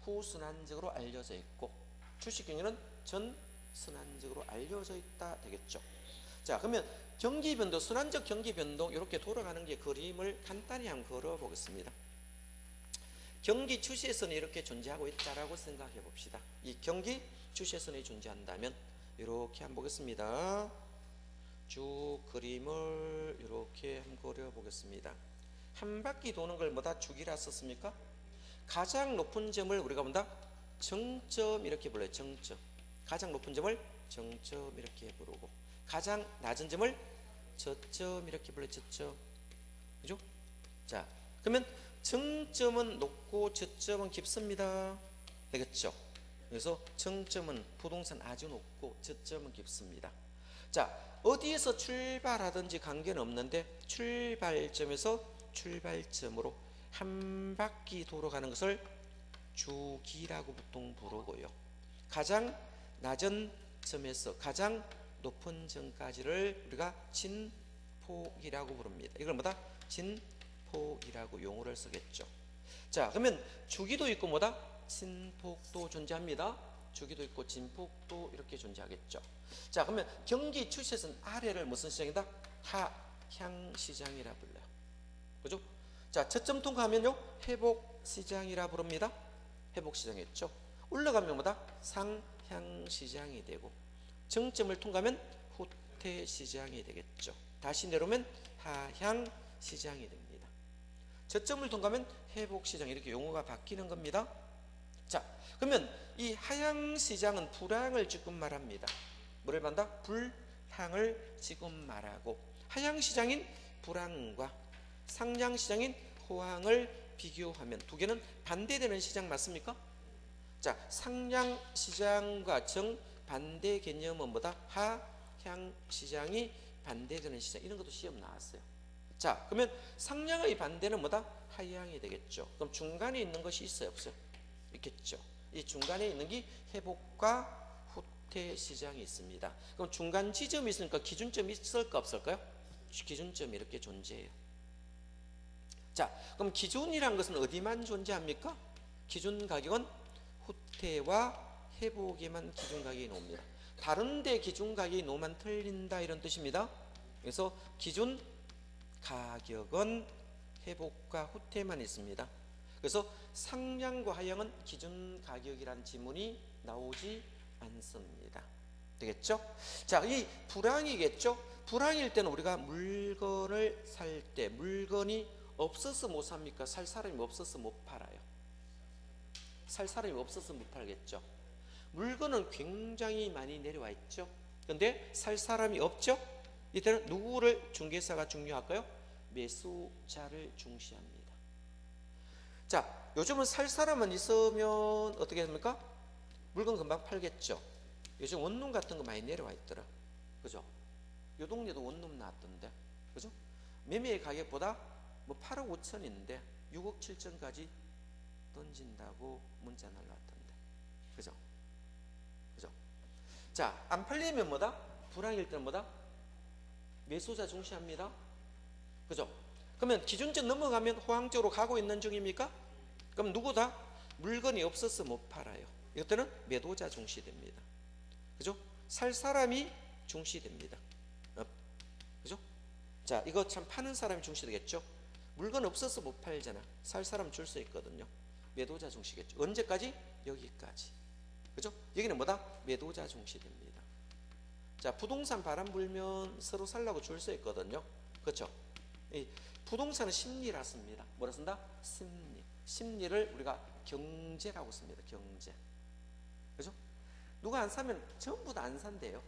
후순환적으로 알려져 있고 주식 경기는 전순환적으로 알려져 있다 되겠죠. 자, 그러면 경기 변동, 순환적 경기 변동 이렇게 돌아가는 게 그림을 간단히 한번 그려 보겠습니다. 경기 추세선이 이렇게 존재하고 있다라고 생각해 봅시다. 이 경기 추세선이 존재한다면 이렇게 한번 보겠습니다. 쭉 그림을 이렇게 한번 그려 보겠습니다. 한 바퀴 도는 걸 뭐다 주기라 썼습니까? 가장 높은 점을 우리가 뭔다 정점 이렇게 불러요. 정점. 가장 높은 점을 정점 이렇게 부르고 가장 낮은 점을 저점 이렇게 불러요. 저점. 그죠? 자, 그러면 정점은 높고 저점은 깊습니다. 되겠죠? 그래서 정점은 부동산 아주 높고 저점은 깊습니다. 자, 어디에서 출발하든지 관계는 없는데 출발점에서 출발점으로 한 바퀴 돌아가는 것을 주기라고 보통 부르고요. 가장 낮은 점에서 가장 높은 점까지를 우리가 진폭이라고 부릅니다. 이걸 뭐다? 진폭이라고 용어를 쓰겠죠. 자, 그러면 주기도 있고 뭐다? 진폭도 존재합니다. 주기도 있고 진폭도 이렇게 존재하겠죠. 자, 그러면 경기 추세선 아래를 무슨 시장이다? 하향 시장이라 불러요. 그죠? 자, 저점 통과하면요 회복 시장이라 부릅니다. 회복 시장이었죠. 올라가면 뭐다? 상향 시장이 되고 정점을 통과하면 후퇴 시장이 되겠죠. 다시 내려오면 하향 시장이 됩니다. 저점을 통과하면 회복 시장 이렇게 용어가 바뀌는 겁니다. 자, 그러면 이 하향 시장은 불황을 지금 말합니다. 뭐를 말한다? 불황을 지금 말하고 하향 시장인 불황과 상향 시장인 호황을 비교하면 두 개는 반대되는 시장 맞습니까? 자, 상향 시장과 정반대 개념은 뭐다? 하향 시장이 반대되는 시장. 이런 것도 시험 나왔어요. 자, 그러면 상향의 반대는 뭐다? 하향이 되겠죠. 그럼 중간에 있는 것이 있어요, 없어요? 있겠죠. 이 중간에 있는 게 회복과 후퇴 시장이 있습니다. 그럼 중간 지점이 있으니까 기준점이 있을까 없을까요? 기준점이 이렇게 존재해요. 자, 그럼 기준이란 것은 어디만 존재합니까? 기준 가격은 후퇴와 회복에만 기준 가격이 나옵니다. 다른 데 기준 가격이 놓으면 틀린다 이런 뜻입니다. 그래서 기준 가격은 회복과 후퇴만 있습니다. 그래서 상향과 하향은 기준 가격이란 지문이 나오지 않습니다. 되겠죠? 자, 이 불황이겠죠? 불황일 때는 우리가 물건을 살 때 물건이 없어서 못 삽니까? 살 사람이 없어서 못 팔아요. 살 사람이 없어서 못 팔겠죠. 물건은 굉장히 많이 내려와 있죠. 그런데 살 사람이 없죠. 이때는 누구를 중개사가 중요할까요? 매수자를 중시합니다. 자, 요즘은 살 사람은 있으면 어떻게 합니까? 물건 금방 팔겠죠. 요즘 원룸 같은 거 많이 내려와 있더라. 그죠? 요 동네도 원룸 나왔던데. 그죠? 매매 가격보다 뭐 8억 5천인데 6억 7천까지 던진다고 문자 날라왔던데. 그죠? 그죠? 자, 안 팔리면 뭐다? 불황일 때는 뭐다? 매수자 중시합니다. 그죠? 그러면 기준점 넘어가면 호황적으로 가고 있는 중입니까? 그럼 누구다? 물건이 없어서 못 팔아요. 이때는 매도자 중시됩니다. 그죠? 살 사람이 중시됩니다. 그죠? 자, 이거 참 파는 사람이 중시되겠죠? 물건 없어서 못 팔잖아. 살 사람 줄 수 있거든요. 매도자 중시겠죠. 언제까지? 여기까지. 그죠? 여기는 뭐다? 매도자 중시됩니다. 자, 부동산 바람 불면 서로 살라고 줄 수 있거든요. 그렇죠? 이 부동산은 심리라 씁니다. 뭐라 쓴다? 심리. 심리를 우리가 경제라고 씁니다. 경제. 그죠? 누가 안 사면 전부 다 안 산대요.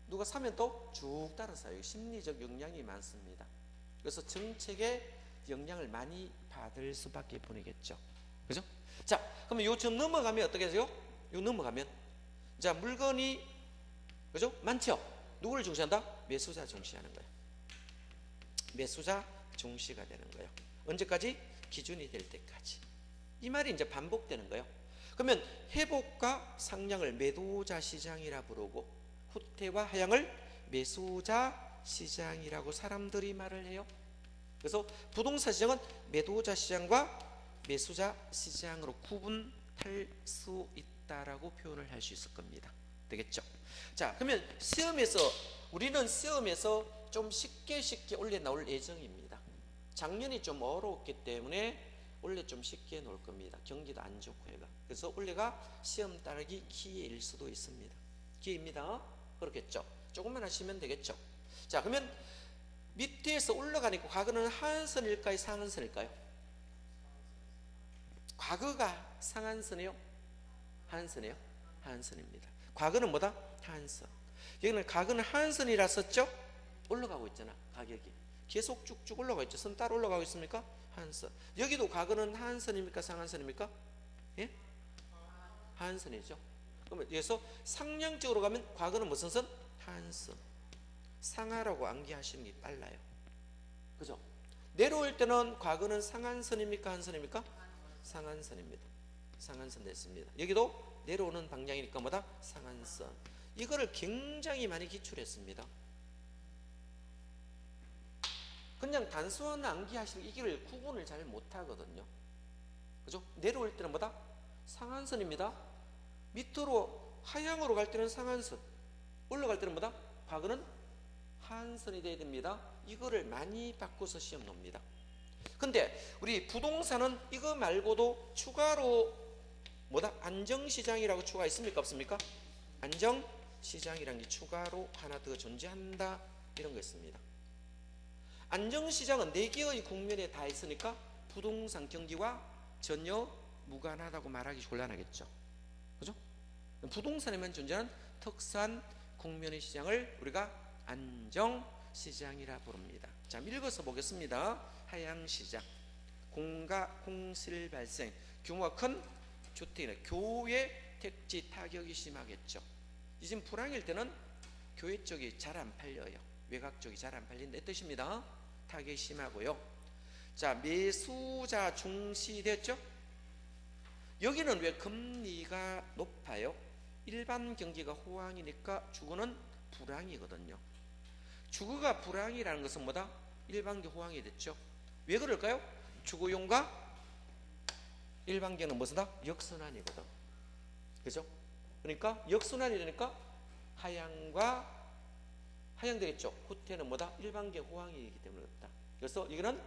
누가 사면 또 쭉 따라 사요. 심리적 영향이 많습니다. 그래서 정책에 영향을 많이 받을 수밖에 뿐이겠죠. 그죠? 자, 그러면 요점 넘어가면 어떻게 되죠? 요 넘어가면 자, 물건이 그죠? 많죠? 누구를 중시한다? 매수자 중시하는 거예요. 매수자 중시가 되는 거예요. 언제까지? 기준이 될 때까지. 이 말이 이제 반복되는 거예요. 그러면 회복과 상향을 매도자 시장이라 부르고 후퇴와 하향을 매수자 시장이라고 사람들이 말을 해요. 그래서 부동산 시장은 매도자 시장과 매수자 시장으로 구분할 수 있다라고 표현을 할 수 있을 겁니다. 되겠죠? 자, 그러면 우리는 시험에서 좀 쉽게 올려 나올 예정입니다. 작년이 좀 어려웠기 때문에 원래 좀 쉽게 놓을 겁니다. 경기도 안 좋고 해가. 그래서 원래가 시험 따르기 기회일 수도 있습니다. 기회입니다. 그렇겠죠? 조금만 하시면 되겠죠? 자, 그러면 밑에서 올라가니까 과거는 하한선일까요? 상한선일까요? 과거가 상한선이요? 하한선이요? 하한선입니다. 과거는 뭐다? 하한선. 여기는 과거는 하한선이라 썼죠? 올라가고 있잖아. 가격이 계속 쭉쭉 올라가고 있죠. 선 따로 올라가고 있습니까? 하한선. 여기도 과거는 하한선입니까? 상한선입니까? 예? 하한선이죠. 그러면 여기서 상향적으로 가면 과거는 무슨 선? 하한선. 상하라고 암기하시는 게 빨라요. 그죠? 내려올 때는 과거는 상한선입니까? 하한선입니까? 상한선입니다. 상한선 됐습니다. 여기도 내려오는 방향이니까 뭐다? 상한선. 이거를 굉장히 많이 기출했습니다. 그냥 단순한 암기하시는 이걸 구분을 잘 못하거든요. 그죠? 내려올 때는 뭐다? 상한선입니다. 밑으로 하향으로 갈 때는 상한선, 올라갈 때는 뭐다? 과거는 하한선이 돼야 됩니다. 이거를 많이 바꿔서 시험 놉니다. 근데 우리 부동산은 이거 말고도 추가로 뭐다? 안정시장이라고 추가 있습니까? 없습니까? 안정시장이라는 게 추가로 하나 더 존재한다. 이런 거 있습니다. 안정시장은 4개의 국면에 다 있으니까 부동산 경기와 전혀 무관하다고 말하기 곤란하겠죠. 그죠? 부동산에만 존재하는 특수한 국면의 시장을 우리가 안정시장이라 부릅니다. 자, 읽어서 보겠습니다. 하향시장, 공가 공실 발생, 규모가 큰 주택이나 교외 택지 타격이 심하겠죠. 지금 불황일 때는 교외 쪽이 잘 안 팔려요. 외곽 쪽이 잘 안 팔린다 이 뜻입니다. 타격이 심하고요. 자, 매수자 중시됐죠? 여기는 왜 금리가 높아요? 일반 경기가 호황이니까 주거는 불황이거든요. 주거가 불황이라는 것은 뭐다? 일반 경기 호황이 됐죠. 왜 그럴까요? 주거용과 일반 경기는 무엇이다? 역선환이거든. 그죠? 그러니까 역순환이 되니까 하향과 하향 되겠죠. 후퇴는 뭐다? 일반계 호황이기 때문에 그렇다. 그래서 이거는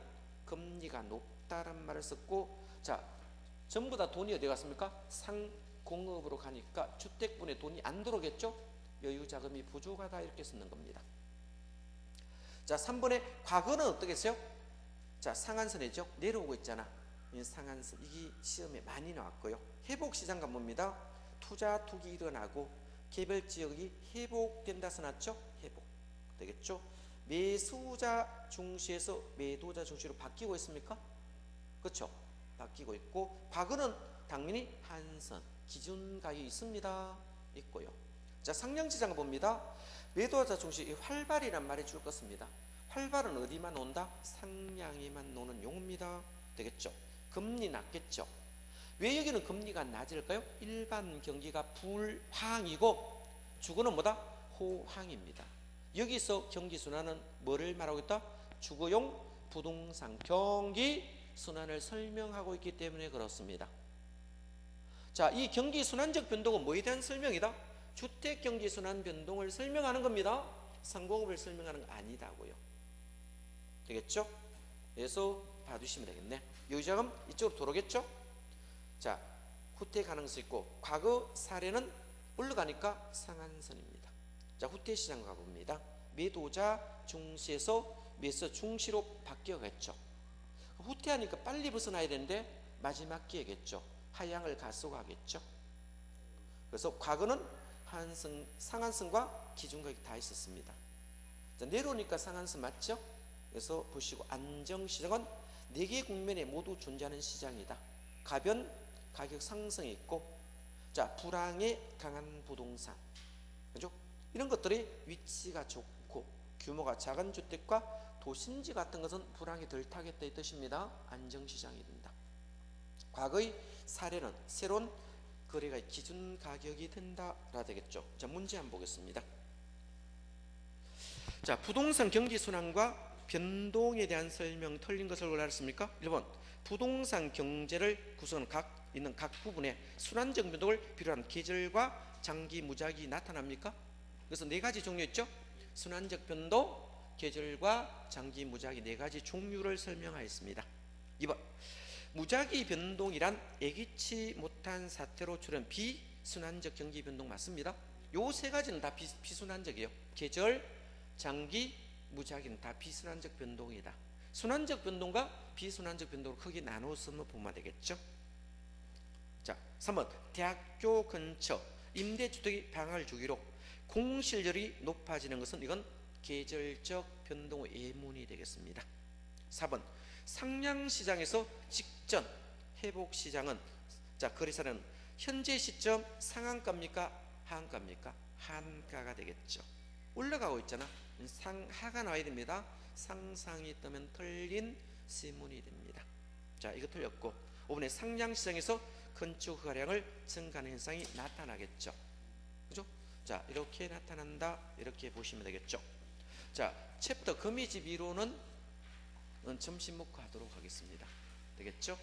금리가 높다란 말을 썼고, 자, 전부 다 돈이 어디 갔습니까? 상공업으로 가니까 주택분에 돈이 안 들어오겠죠. 여유 자금이 부족하다 이렇게 쓰는 겁니다. 자, 3번에 과거는 어떻겠어요? 자, 상한선이죠. 내려오고 있잖아. 이 상한선, 이게 시험에 많이 나왔고요. 회복시장 가봅니다. 투자 투기 일어나고 개별 지역이 회복된다 써놨죠. 회복 되겠죠. 매수자 중시에서 매도자 중시로 바뀌고 있습니까? 그렇죠. 바뀌고 있고, 과거는 당연히 한선 기준 가격이 있습니다. 있고요. 자, 상량시장 봅니다. 매도자 중시 활발이란 말이 줄 것입니다. 활발은 어디만 논다? 상량에만 노는 용어입니다. 되겠죠. 금리 낮겠죠. 왜 여기는 금리가 낮을까요? 일반 경기가 불황이고 주거는 뭐다? 호황입니다. 여기서 경기순환은 뭐를 말하고 있다? 주거용 부동산 경기순환을 설명하고 있기 때문에 그렇습니다. 자, 이 경기순환적 변동은 뭐에 대한 설명이다? 주택경기순환 변동을 설명하는 겁니다. 상공업을 설명하는 거 아니다고요. 되겠죠? 그래서 봐주시면 되겠네. 여기자금 이쪽으로 들어오겠죠? 자, 후퇴 가능성이 있고, 과거 사례는 올라가니까 상한선입니다. 자, 후퇴 시장 가봅니다. 매도자 중시에서 매수 중시로 바뀌어겠죠. 후퇴하니까 빨리 벗어나야 되는데 마지막 기회겠죠. 하향을 가속하겠죠. 그래서 과거는 한선, 상한선과 기준가격이 다 있었습니다. 자, 내려오니까 상한선 맞죠? 그래서 보시고, 안정시장은 4개 국면에 모두 존재하는 시장이다. 가변, 가격 상승이 있고, 자, 불황에 강한 부동산, 그죠? 이런 것들이 위치가 좋고 규모가 작은 주택과 도심지 같은 것은 불황이 덜 타겠다 이 뜻입니다. 안정시장이 된다. 과거의 사례는 새로운 거래가 기준 가격이 된다라 되겠죠. 자, 문제 한번 보겠습니다. 자, 부동산 경기 순환과 변동에 대한 설명 틀린 것을 알았습니까? 1번, 부동산 경제를 구성하는 있는 각 부분에 순환적 변동을 필요한 계절과 장기 무작위 나타납니까? 그래서 4가지 종류 있죠. 순환적 변동, 계절과 장기 무작위 4가지 종류를 설명하였습니다. 2번, 무작위 변동이란 예기치 못한 사태로 출현 비순환적 경기 변동 맞습니다. 요 3가지는 다 비순환적이에요. 계절, 장기, 무작위는 다 비순환적 변동이다. 순환적 변동과 비순환적 변동으로 크게 나눠서 보면 되겠죠. 자, 3번, 대학교 근처 임대주택이 방을 주기로 공실률이 높아지는 것은 이건 계절적 변동의 예문이 되겠습니다. 4번, 상량시장에서 직전 회복시장은, 자, 거래사는 현재 시점 상한가입니까? 하한가입니까? 하한가가 되겠죠. 올라가고 있잖아. 상하가 나와야 됩니다. 상상이 뜨면 틀린 시문이 됩니다. 자, 이거 틀렸고, 5번에 상량시장에서 건축 거래량을 증가하는 현상이 나타나겠죠. 그죠? 자, 이렇게 나타난다, 이렇게 보시면 되겠죠. 자, 챕터 거미집 이론은 점심 먹고 하도록 하겠습니다. 되겠죠?